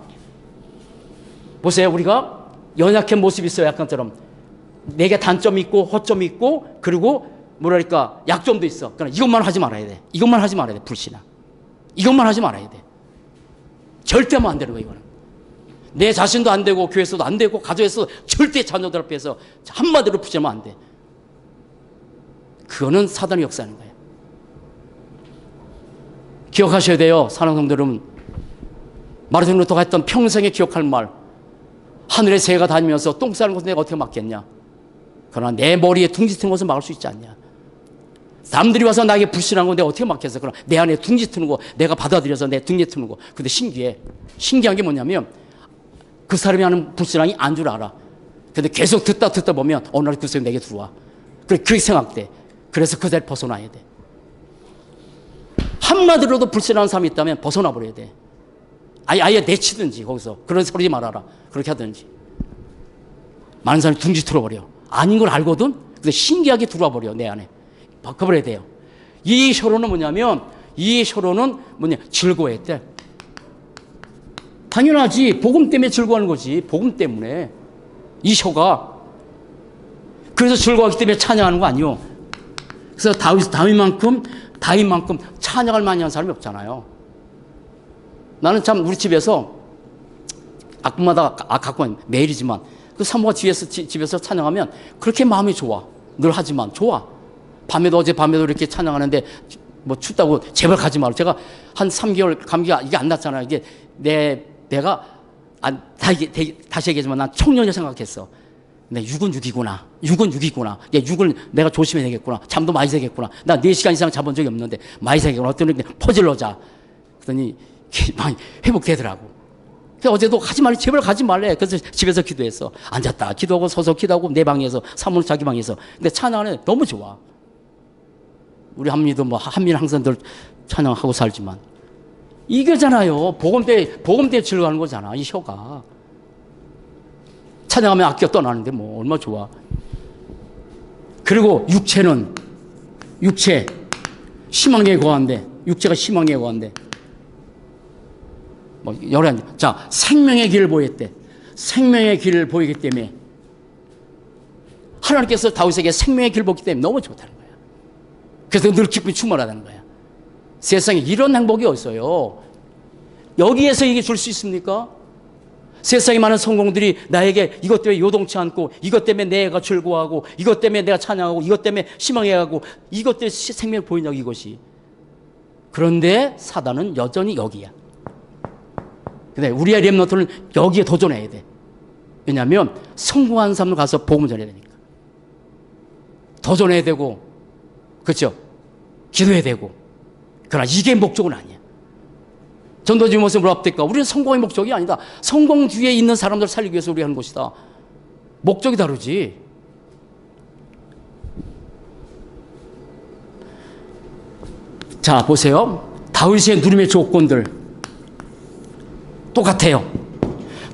보세요. 우리가 연약한 모습이 있어요. 약간처럼 내게 단점이 있고 허점이 있고 그리고 뭐랄까 약점도 있어. 그러니까 이것만 하지 말아야 돼. 이것만 하지 말아야 돼. 불신아. 이것만 하지 말아야 돼. 절대 하면 안 되는 거야. 이거는. 내 자신도 안 되고 교회에서도 안 되고 가정에서 절대 자녀들 앞에서 한마디로 붙이면 안 돼. 그거는 사단의 역사하는 거예요. 기억하셔야 돼요. 사랑하는 성도 여러분. 마르틴 루터가 했던 평생에 기억할 말. 하늘의 새가 다니면서 똥 싸는 것을 내가 어떻게 막겠냐. 그러나 내 머리에 둥지 트는 것을 막을 수 있지 않냐. 남들이 와서 나에게 불신한 거 내가 어떻게 막겠어. 그러나 내 안에 둥지 트는 거 내가 받아들여서 내 둥지 트는 거. 근데 신기한 게 뭐냐면 그 사람이 하는 불신앙이 안 줄 알아. 근데 계속 듣다 보면 어느 날 그 사람이 내게 들어와. 그렇게 생각돼. 그래서 그 자리를 벗어나야 돼. 한마디로도 불신하는 사람이 있다면 벗어나 버려야 돼. 아예 내치든지 거기서 그런 소리 말아라. 그렇게 하든지. 많은 사람이 둥지 틀어버려. 아닌 걸 알거든. 근데 신기하게 들어와 버려 내 안에. 바꿔버려야 돼요. 이 혈로는 뭐냐면 즐거워했대. 당연하지. 복음 때문에 즐거워하는 거지. 복음 때문에. 이 혀가. 그래서 즐거워하기 때문에 찬양하는 거 아니요. 그래서 다윗만큼 찬양을 많이 한 사람이 없잖아요. 나는 참 우리 집에서 가끔마다 가끔 매일이지만 그 사모가 집에서 찬양하면 그렇게 마음이 좋아. 늘 하지만 좋아. 어제 밤에도 이렇게 찬양하는데 뭐 춥다고 제발 가지 마라. 제가 한 3개월 감기가 이게 안 났잖아요. 이게 내가 다시 얘기하지만 난 청년이 생각했어. 근데 6은 6이구나. 6은 6이구나. 6을 내가 조심해야 되겠구나. 잠도 많이 자겠구나. 나 4시간 이상 자본 적이 없는데 많이 자겠구나. 어떤 게 퍼질러 자. 그랬더니 많이 회복되더라고. 그래서 어제도 가지 말래. 제발 가지 말래. 그래서 집에서 기도했어. 앉았다. 기도하고 서서 기도하고 내 방에서 사모는 자기 방에서. 근데 찬양은 너무 좋아. 우리 한민도 한민 항상 늘 찬양하고 살지만 이거잖아요. 복음 때 즐거워하는 거잖아. 이 혀가. 찬양하면 아껴 떠나는데 뭐 얼마나 좋아. 그리고 육체 희망에 거한데 육체가 희망에 거한데 뭐 여러 가지. 자, 생명의 길을 보였대. 생명의 길을 보이기 때문에 하나님께서 다윗에게 생명의 길을 보기 때문에 너무 좋다는 거야. 그래서 늘 기쁨이 충만하다는 거야. 세상에 이런 행복이 어딨어요. 여기에서 이게 줄 수 있습니까? 세상에 많은 성공들이 나에게 이것 때문에 요동치 않고 이것 때문에 내가 즐거워하고 이것 때문에 내가 찬양하고 이것 때문에 희망해하고 이것 때문에 생명을 보인다고 이것이. 그런데 사단은 여전히 여기야. 근데 우리의 렘넌트는 여기에 도전해야 돼. 왜냐하면 성공한 사람들 가서 복음을 전해야 되니까. 도전해야 되고 그렇죠? 기도해야 되고. 그러나 이게 목적은 아니야. 전도지 모습을 어떻게? 우리는 성공의 목적이 아니다. 성공 뒤에 있는 사람들 살리기 위해서 우리 하는 것이다. 목적이 다르지. 자, 보세요. 다윗의 누림의 조건들 똑같아요.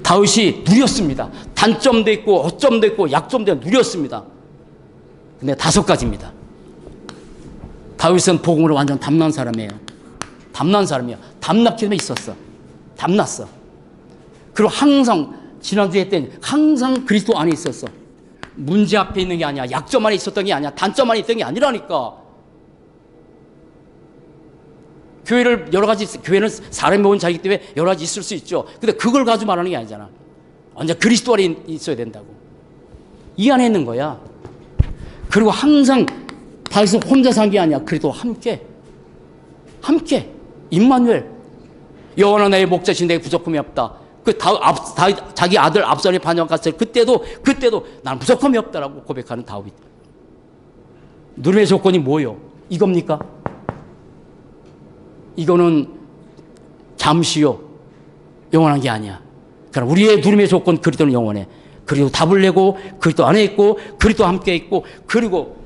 다윗이 누렸습니다. 단점도 있고 어점도 있고 약점도 있고 누렸습니다. 근데 5가지입니다. 다윗은 복음으로 완전 담난 사람이에요. 담난 사람이야. 담났기 때문에 있었어. 담났어. 그리고 항상 지난주에 했더니 항상 그리스도 안에 있었어. 문제 앞에 있는 게 아니야. 약점 안에 있었던 게 아니야. 단점 안에 있던 게 아니라니까. 교회를 여러 가지, 교회는 사람이 모은 자이기 때문에 여러 가지 있을 수 있죠. 근데 그걸 가지고 말하는 게 아니잖아. 완전 그리스도 안에 있어야 된다고. 이 안에 있는 거야. 그리고 항상 다윗은 혼자 산 게 아니야. 그래도 함께. 임마누엘. 여호와는 나의 목자신 내게 부족함이 없다. 자기 아들 압살롬이 반역 갔을 때 그때도 나는 부족함이 없다라고 고백하는 다윗. 누림의 조건이 뭐요? 이겁니까? 이거는 잠시요. 영원한 게 아니야. 그러나 우리의 누림의 조건 그리스도는 영원해. 그리고 답을 내고 그리스도 안에 있고 그리스도 함께 있고 그리고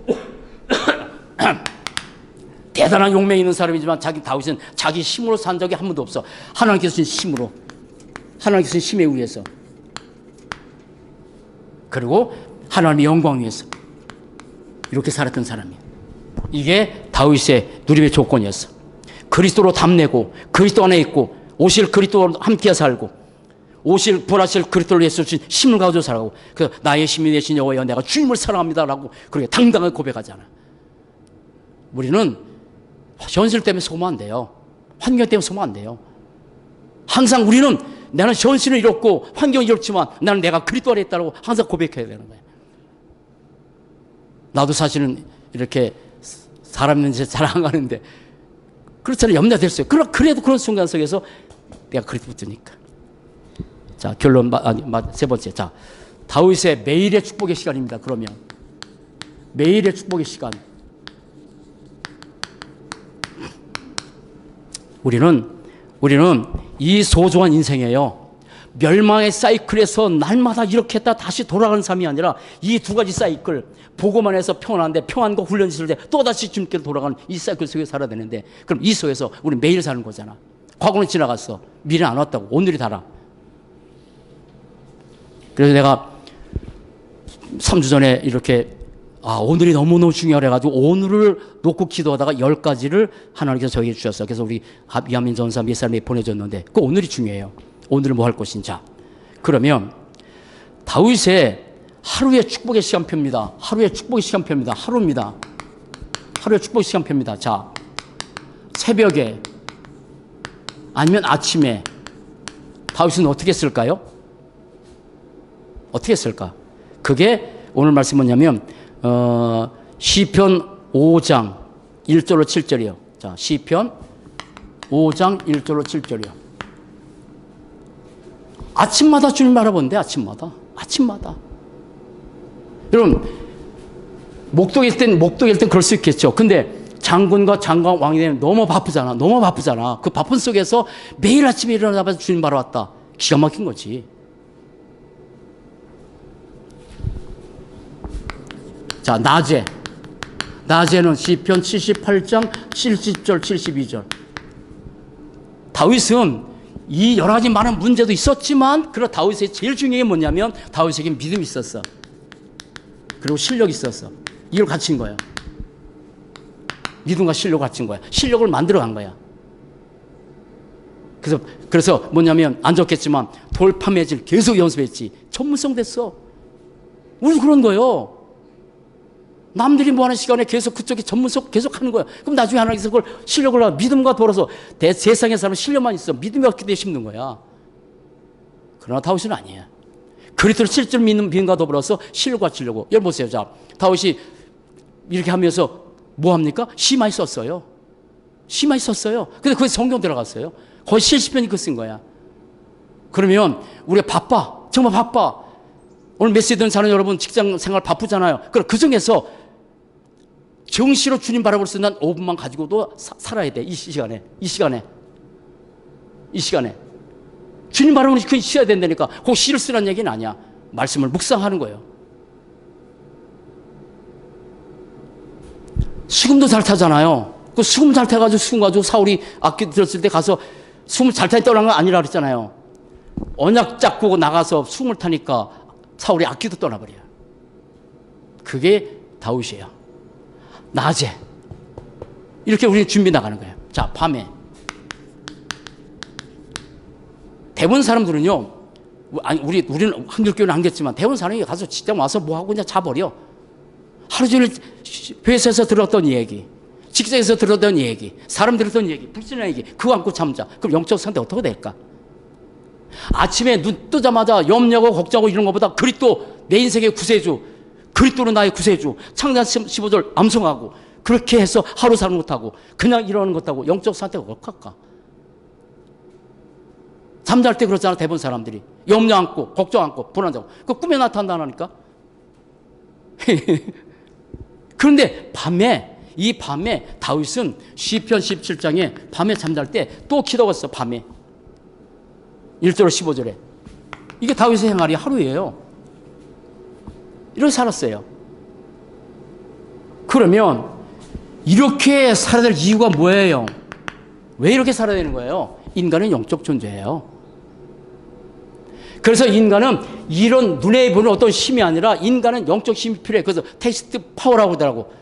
대단한 용맹이 있는 사람이지만 다윗은 자기 힘으로 산 적이 한 번도 없어. 하나님께서 주신 힘으로. 하나님께서 주신 힘에 의해서. 그리고 하나님의 영광 위해서. 이렇게 살았던 사람이야. 이게 다윗의 누림의 조건이었어. 그리스도로 담내고 그리스도 안에 있고 오실 그리스도로 함께 살고 오실 부활하실 그리스도를 위해서 주신 힘을 가지고 살아가고 그 나의 힘이 되신 여호와여 내가 주님을 사랑합니다라고 그렇게 당당하게 고백하잖아. 우리는 현실 때문에 속으면 안 돼요. 환경 때문에 속으면 안 돼요. 항상 우리는 나는 현실을 잃었고 환경을 잃었지만 나는 내가 그리스도 안에 있다고 항상 고백해야 되는 거예요. 나도 사실은 이렇게 사람 있는 데 잘 안 가는데 그렇잖아요. 염려가 될 수 있어요. 그래도 그런 순간 속에서 내가 그리스도 붙으니까. 자, 결론, 세 번째. 자, 다윗의 매일의 축복의 시간입니다. 그러면. 매일의 축복의 시간. 우리는 이 소중한 인생이에요. 멸망의 사이클에서 날마다 이렇게 했다 다시 돌아가는 삶이 아니라 이 2가지 사이클. 보고만 해서 평안한데 평안과 훈련이 있을 때 또다시 주님께로 돌아가는 이 사이클 속에 살아야 되는데 그럼 이 속에서 우리 매일 사는 거잖아. 과거는 지나갔어. 미래는 안 왔다고. 오늘이 달아. 그래서 내가 3주 전에 이렇게 오늘이 너무너무 중요해가지고 오늘을 놓고 기도하다가 10가지를 하나님께서 저에게 주셨어요. 그래서 우리 이하민 전사 몇 사람이 보내줬는데 그 오늘이 중요해요. 오늘은 뭐 할 것인지. 자, 그러면 다윗의 하루의 축복의 시간표입니다. 하루의 축복의 시간표입니다. 하루입니다. 하루의 축복의 시간표입니다. 자, 새벽에 아니면 아침에 다윗은 어떻게 했을까요? 어떻게 했을까? 그게 오늘 말씀 뭐냐면 시편 5장 1절로 7절이요. 자, 시편 5장 1절로 7절이요. 아침마다 주님 알아본대. 아침마다. 여러분 목독일 땐 그럴 수 있겠죠. 근데 장군과 장관 왕이 되면 너무 바쁘잖아. 그 바쁜 속에서 매일 아침에 일어나자마자 주님 바라봤다. 기가 막힌 거지. 자, 낮에는 시편 78장 70절 72절. 다윗은 이 여러 가지 많은 문제도 있었지만 그런 다윗의 제일 중요한 게 뭐냐면 다윗에게 믿음이 있었어. 그리고 실력이 있었어. 이걸 갖춘 거야. 믿음과 실력을 갖춘 거야. 실력을 만들어 간 거야. 그래서 뭐냐면 안 좋겠지만 돌파 매질 계속 연습했지. 전문성 됐어. 우리 그런 거예요. 남들이 뭐 하는 시간에 계속 그쪽에 전문성 계속 하는 거야. 그럼 나중에 하나님께서 그걸 실력을 믿음과 돌아서 세상의 사람은 실력만 있어. 믿음이 없기 때문에 힘든 거야. 그러나 다윗은 아니야. 그리스도를 실제로 믿는 믿음과 더불어서 실력과 치려고. 여러분 보세요. 자, 다윗이 이렇게 하면서 뭐 합니까? 시 많이 썼어요. 근데 그게 성경 들어갔어요. 거의 70편이 그 쓴 거야. 그러면 우리가 바빠. 정말 바빠. 오늘 메시지 듣는 사는 여러분 직장 생활 바쁘잖아요. 그럼 그 중에서 정시로 주님 바라볼 수 있는 5분만 가지고도 살아야 돼. 이 시간에. 이 시간에. 주님 바라보니 그 쉬어야 된다니까. 그 시를 쓰라는 얘기는 아니야. 말씀을 묵상하는 거예요. 수금도 잘 타잖아요. 그 수금 잘 타가지고 수금 가지고 사울이 악기 들었을 때 가서 수금을 잘 타니 떠난 건 아니라 그랬잖아요. 언약 잡고 나가서 수금을 타니까 사울이 악기도 떠나버려요. 그게 다윗이에요. 낮에 이렇게 우리는 준비 나가는 거예요. 자, 밤에 대부분 사람들은요, 아니 우리는 한글교회는 안 겠지만 대부분 사람이 가서 직장 와서 뭐 하고 그냥 자버려. 하루 종일 회사에서 들었던 얘기, 직장에서 들었던 얘기, 사람 들었던 얘기, 불신한 얘기, 그거 안고 잠자. 그럼 영적 상태 어떻게 될까? 아침에 눈 뜨자마자 염려하고 걱정하고 이런 것보다 그리스도 내 인생의 구세주, 그리스도는 나의 구세주, 창세기 15절 암송하고 그렇게 해서 하루 사는 것하고 그냥 이러는 것하고 영적 상태가 어떡할까? 잠잘 때 그렇잖아. 대부분 사람들이 염려 안고 걱정 안고 불안하고 그 꿈에 나타난다니까. 그런데 이 밤에 다윗은 시편 17장에 밤에 잠잘 때 또 기도가 있어. 밤에 1절 15절에 이게 다윗의 생활이 하루예요. 이렇게 살았어요. 그러면 이렇게 살아야 될 이유가 뭐예요? 왜 이렇게 살아야 되는 거예요? 인간은 영적 존재예요. 그래서 인간은 이런 눈에 보는 어떤 힘이 아니라 인간은 영적 힘이 필요해. 그래서 텍스트 파워라고 하더라고.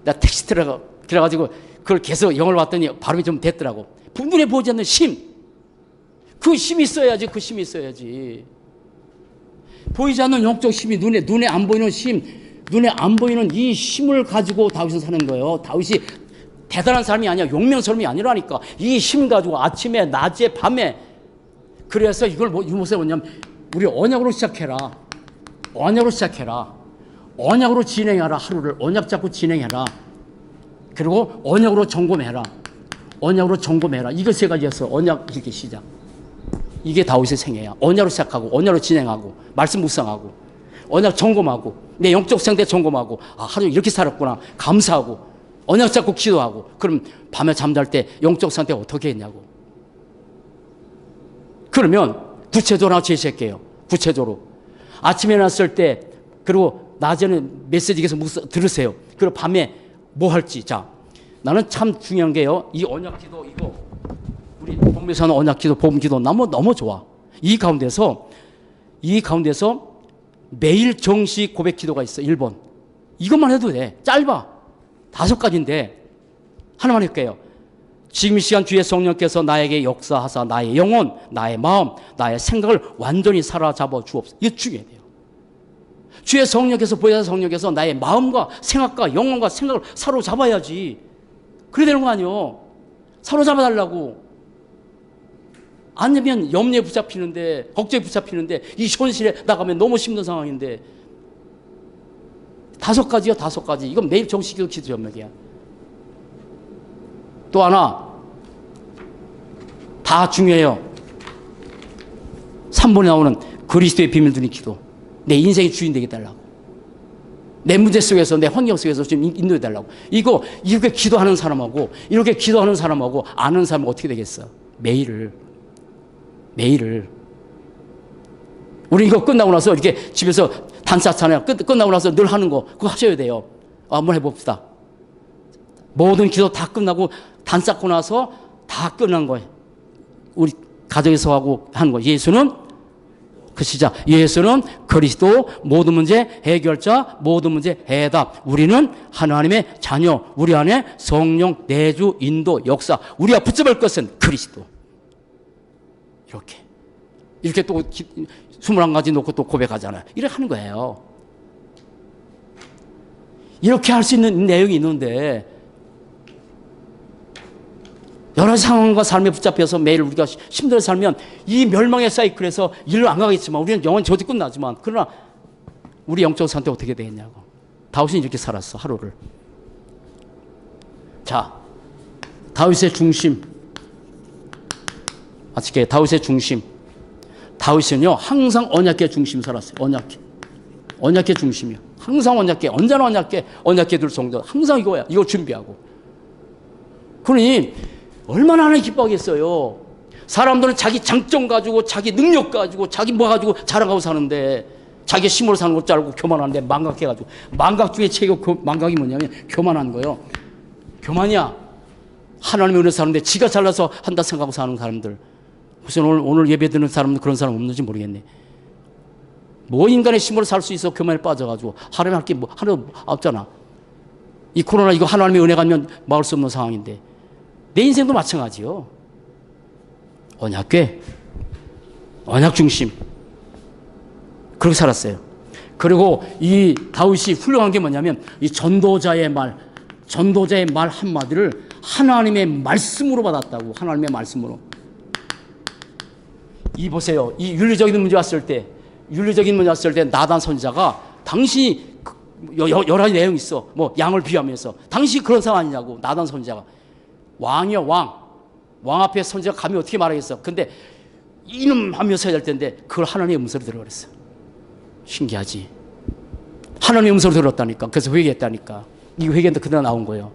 나 텍스트라고 그래가지고 그걸 계속 영어를 봤더니 발음이 좀 됐더라고. 눈에 보지 않는 힘. 그 힘이 있어야지. 그 힘이 있어야지. 보이지 않는 영적 힘이 눈에 안 보이는 힘, 눈에 안 보이는 이 힘을 가지고 다윗은 사는 거예요. 다윗이 대단한 사람이 아니야. 용맹스러움이 아니라니까. 이 힘 가지고 아침에, 낮에, 밤에. 그래서 이걸 무엇에 뭐냐면 우리 언약으로 시작해라. 언약으로 시작해라. 언약으로 진행해라. 하루를 언약 잡고 진행해라. 그리고 언약으로 점검해라. 언약으로 점검해라. 이거 세 가지였어. 언약 이렇게 시작. 이게 다윗의 생애야. 언약으로 시작하고 언약으로 진행하고 말씀 묵상하고 언약 점검하고 내 영적 상태 점검하고 아, 하루 이렇게 살았구나. 감사하고 언약 잡고 기도하고 그럼 밤에 잠잘 때 영적 상태 어떻게 했냐고. 그러면 구체적으로 하나 제시할게요. 구체적으로. 아침에 일어났을 때 그리고 낮에는 메시지 계속 들으세요. 그리고 밤에 뭐 할지. 자, 나는 참 중요한 게요. 이 언약기도 이거 우리 본부에서 하는 언약기도 복음기도 너무 좋아. 이 가운데서 매일 정식 고백기도가 있어. 1번. 이것만 해도 돼. 짧아. 5가지인데 하나만 할게요. 지금 이 시간 주의 성령께서 나에게 역사하사 나의 영혼, 나의 마음, 나의 생각을 완전히 사로잡아 주옵소서. 이게 중요해야 돼요. 주의 성령께서 보혜사 성령께서 나의 마음과 생각과 영혼과 생각을 사로잡아야지. 그래야 되는 거 아니에요. 사로잡아 달라고. 아니면 염려에 붙잡히는데 걱정에 붙잡히는데 이 현실에 나가면 너무 힘든 상황인데 5가지요. 5가지. 이건 매일 정식으로 기도 전맥이야. 또 하나 다 중요해요. 3번에 나오는 그리스도의 비밀 두는 기도. 내 인생의 주인 되게 달라고. 내 문제 속에서 내 환경 속에서 좀 인도해 달라고. 이렇게 기도하는 사람하고 이렇게 기도하는 사람하고 아는 사람은 어떻게 되겠어? 매일을 우리 이거 끝나고 나서 이렇게 집에서 단사잖아요. 끝나고 나서 늘 하는 거 그거 하셔야 돼요. 한번 해봅시다. 모든 기도 다 끝나고 단 쌓고 나서 다 끝난 거예요. 우리 가정에서 하고 하는 거예요. 예수는 그 시작. 예수는 그리스도 모든 문제 해결자, 모든 문제 해답. 우리는 하나님의 자녀. 우리 안에 성령 내주 인도 역사. 우리가 붙잡을 것은 그리스도. 이렇게 또 21가지 놓고 또 고백하잖아요. 이렇게 하는 거예요. 이렇게 할 수 있는 내용이 있는데 여러 상황과 삶에 붙잡혀서 매일 우리가 힘들어 살면 이 멸망의 사이클에서 일을 안 가겠지만 우리는 영원 저주 끝나지만 그러나 우리 영적 상태 어떻게 되겠냐고. 다윗은 이렇게 살았어. 하루를. 자, 다윗의 중심. 아시게 다윗의 중심. 다윗은요 항상 언약궤 중심 살았어요. 언약궤 중심이야. 항상 언약궤. 언제나 언약궤 둘 성도. 항상 이거야. 이거 준비하고. 그러니 얼마나 하나님 기뻐하겠어요. 사람들은 자기 장점 가지고 자기 능력 가지고 자기 뭐 가지고 자랑하고 사는데 자기 힘으로 사는 것 줄 알고 교만한데 망각해가지고 망각 중에 최고 망각이 뭐냐면 교만한 거예요. 교만이야. 하나님의 은혜 사는데 지가 잘나서 한다 생각하고 사는 사람들. 무슨 오늘 예배 드는 사람들 그런 사람 없는지 모르겠네. 뭐 인간의 힘으로 살 수 있어 교만에 빠져가지고 하나님 할 게 뭐 하나도 없잖아. 이 코로나 이거 하나님의 은혜가 아니면 막을 수 없는 상황인데 내 인생도 마찬가지요. 언약궤, 언약 중심 그렇게 살았어요. 그리고 이 다윗이 훌륭한 게 뭐냐면 이 전도자의 말 한마디를 하나님의 말씀으로 받았다고. 하나님의 말씀으로. 이 보세요. 이 윤리적인 문제 왔을 때 나단 선지자가 당신이 여러 가지 내용이 있어. 뭐 양을 비하면서 당신이 그런 사람 아니냐고. 나단 선지자가 왕이요 왕 앞에 선지자가 감히 어떻게 말하겠어. 근데 이놈 하면서 해야 될 텐데 그걸 하나님의 음성을 들어버렸어. 신기하지. 하나님의 음성을 들었다니까. 그래서 회개했다니까. 이 회개인데 그대로 나온 거예요.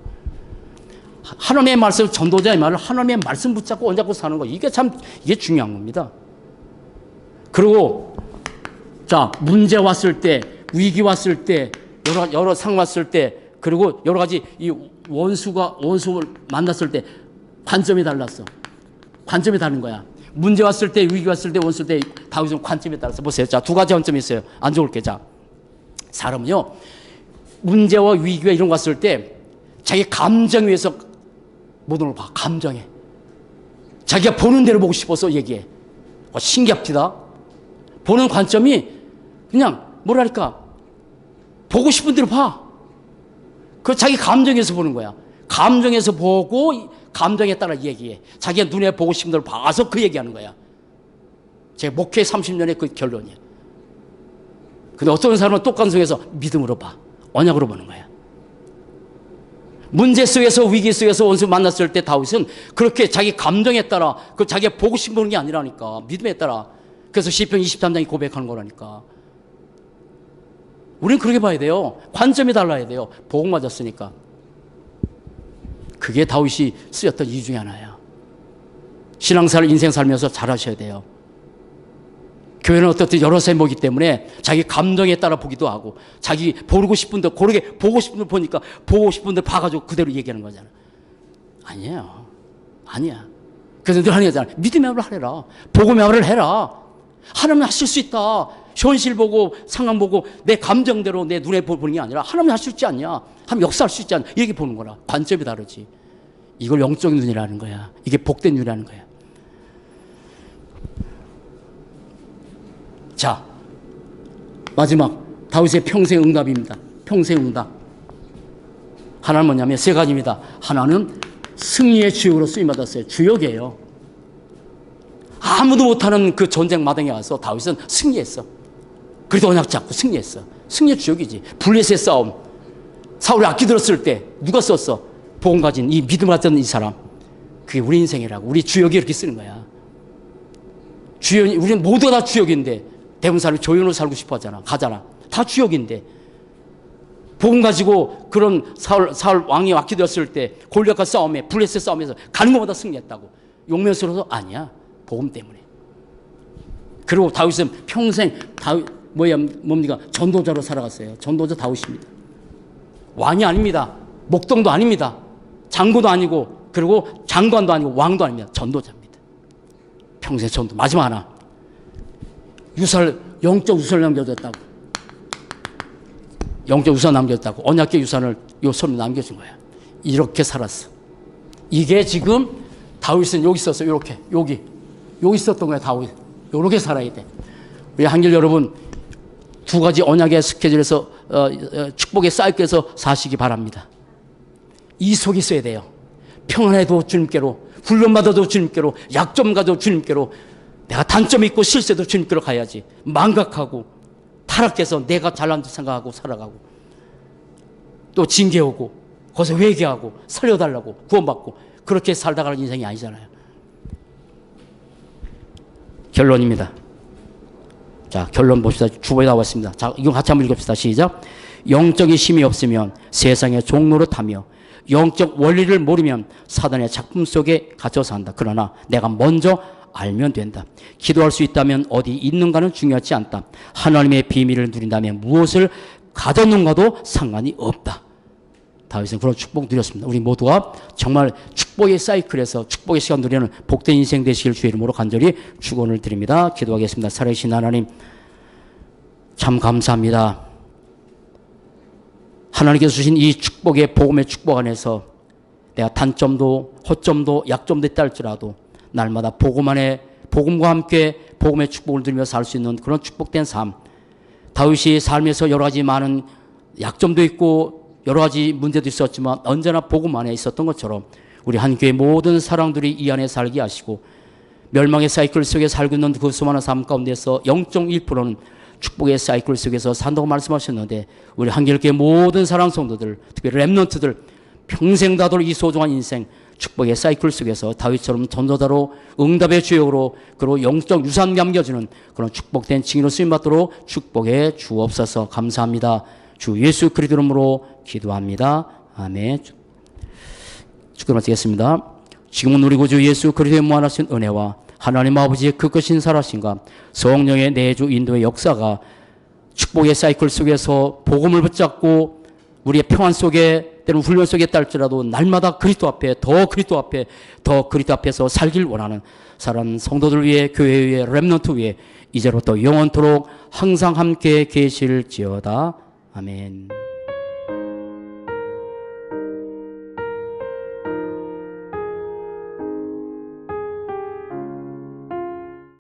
하나님의 말씀, 전도자의 말을 하나님의 말씀 붙잡고 언잡고 사는 거. 이게 중요한 겁니다. 그리고 자, 문제 왔을 때, 위기 왔을 때, 여러 상황 왔을 때, 그리고 여러 가지 이 원수를 만났을 때 관점이 달랐어. 관점이 다른 거야. 문제 왔을 때, 위기 왔을 때, 원수 때 다윗은 관점에 따라서 보세요. 자, 두 가지 관점이 있어요. 안 좋을게. 자, 사람은요, 문제와 위기와 이런 거 왔을 때 자기 감정 위에서 모든 걸 봐. 감정에. 자기가 보는 대로 보고 싶어서 얘기해. 신기합니다. 보는 관점이 그냥 뭐랄까 보고 싶은 대로 봐. 그 자기 감정에서 보는 거야. 감정에서 보고 감정에 따라 얘기해. 자기가 눈에 보고 싶은 대로 봐서 그 얘기하는 거야. 제 목회 30년의 그 결론이야. 근데 어떤 사람은 똑감성에서 믿음으로 봐. 언약으로 보는 거야. 문제 속에서 위기 속에서 원수 만났을 때 다윗은 그렇게 자기 감정에 따라 그 자기가 보고 싶은 게 아니라니까. 믿음에 따라. 그래서 시편 23장이 고백하는 거라니까. 우리는 그렇게 봐야 돼요. 관점이 달라야 돼요. 복 맞았으니까. 그게 다윗이 쓰였던 이유 중에 하나예요. 신앙생활 인생 살면서 잘하셔야 돼요. 교회는 어떻든 여러 세모이기 때문에 자기 감정에 따라 보기도 하고 자기 보고 싶은 데 고르게 보고 싶은 데 보니까 보고 싶은 데 봐가지고 그대로 얘기하는 거잖아. 아니에요. 아니야. 그래서 늘 하는 거잖아. 믿음의 말을 하래라. 복음의 말을 해라. 하나님 하실 수 있다. 현실 보고 상황 보고 내 감정대로 내 눈에 보는 게 아니라 하나님 할 수 있지 않냐. 하나님 역사할 수 있지 않냐. 이렇게 보는 거라. 관점이 다르지. 이걸 영적인 눈이라는 거야. 이게 복된 눈이라는 거야. 자, 마지막 다윗의 평생 응답입니다. 평생 응답. 하나는 뭐냐면 세 가지입니다. 하나는 승리의 주역으로 쓰임받았어요. 주역이에요. 아무도 못하는 그 전쟁 마당에 와서 다윗은 승리했어. 그래도 언약 잡고 승리했어. 승리의 주역이지. 블레셋의 싸움. 사울이 악기 들었을 때 누가 썼어? 복음 가진 이 믿음 같은 이 사람. 그게 우리 인생이라고. 우리 주역이 이렇게 쓰는 거야. 주역이, 우리는 모두가 다 주역인데 대부분 사람이 조연으로 살고 싶어 하잖아. 가잖아. 다 주역인데. 복음 가지고 그런 사울 왕이 악기 들었을 때 골리앗과 싸움에 블레셋 싸움에서 가는 것보다 승리했다고. 용맹스러워서 아니야. 복음 때문에. 그리고 다윗은 평생 뭡니까? 전도자로 살아갔어요. 전도자 다윗입니다. 왕이 아닙니다. 목동도 아닙니다. 장군도 아니고 그리고 장관도 아니고 왕도 아닙니다. 전도자입니다. 평생 전도. 마지막 하나. 영적 유산을 남겨줬다고. 영적 유산 남겨줬다고. 언약의 유산을 요 손에 남겨준 거야. 이렇게 살았어. 이게 지금 다윗은 여기 있었어. 이렇게. 여기 있었던 거야. 다윗. 이렇게 살아야 돼. 우리 한길 여러분 두 가지 언약의 스케줄에서 축복의 사이클에서 사시기 바랍니다. 이 속에 있어야 돼요. 평안해도 주님께로, 훈련받아도 주님께로, 약점 가도 주님께로, 내가 단점이 있고 실수도 주님께로 가야지. 망각하고 타락해서 내가 잘난 듯 생각하고 살아가고 또 징계오고 거기서 회개하고 살려달라고 구원받고 그렇게 살다가는 인생이 아니잖아요. 결론입니다. 자, 결론 봅시다. 주보에 나왔습니다. 자, 이거 같이 한번 읽읍시다. 시작. 영적인 힘이 없으면 세상의 종로로 타며 영적 원리를 모르면 사단의 작품 속에 갇혀 산다. 그러나 내가 먼저 알면 된다. 기도할 수 있다면 어디 있는가는 중요하지 않다. 하나님의 비밀을 누린다면 무엇을 가졌는가도 상관이 없다. 다윗은 그런 축복 누렸습니다. 우리 모두가 정말 축복의 사이클에서 축복의 시간 누리는 복된 인생 되시길 주의 이름으로 간절히 축원을 드립니다. 기도하겠습니다. 살아계신 하나님, 참 감사합니다. 하나님께서 주신 이 축복의 복음의 축복 안에서 내가 단점도 허점도 약점도 있다 할지라도 날마다 복음 안에 복음과 함께 복음의 축복을 누리며 살 수 있는 그런 축복된 삶, 다윗이 삶에서 여러 가지 많은 약점도 있고 여러 가지 문제도 있었지만 언제나 복음 안에 있었던 것처럼 우리 한교회 모든 사랑들이 이 안에 살게 하시고 멸망의 사이클 속에 살고 있는 그 수많은 삶 가운데서 0.1%는 축복의 사이클 속에서 산다고 말씀하셨는데 우리 한교회 모든 사랑 성도들, 특별히 렘넌트들 평생 다돌 이 소중한 인생 축복의 사이클 속에서 다윗처럼 전도자로 응답의 주역으로 그리고 영적 유산 남겨주는 그런 축복된 증인으로 쓰임받도록 축복해 주옵소서. 감사합니다. 주 예수 그리스도 이름으로 기도합니다. 아멘. 축복 마치겠습니다. 지금은 우리 구주 예수 그리스도의 무한하신 은혜와 하나님 아버지의 그 크신 살아신가 성령의 내주 인도의 역사가 축복의 사이클 속에서 복음을 붙잡고 우리의 평안 속에 때로는 훈련 속에 딸지라도 날마다 그리스도 앞에 더 그리스도 앞에서 살길 원하는 사랑 성도들 위해 교회 위에 렘넌트 위에 이제로부터 영원토록 항상 함께 계실지어다. 아멘.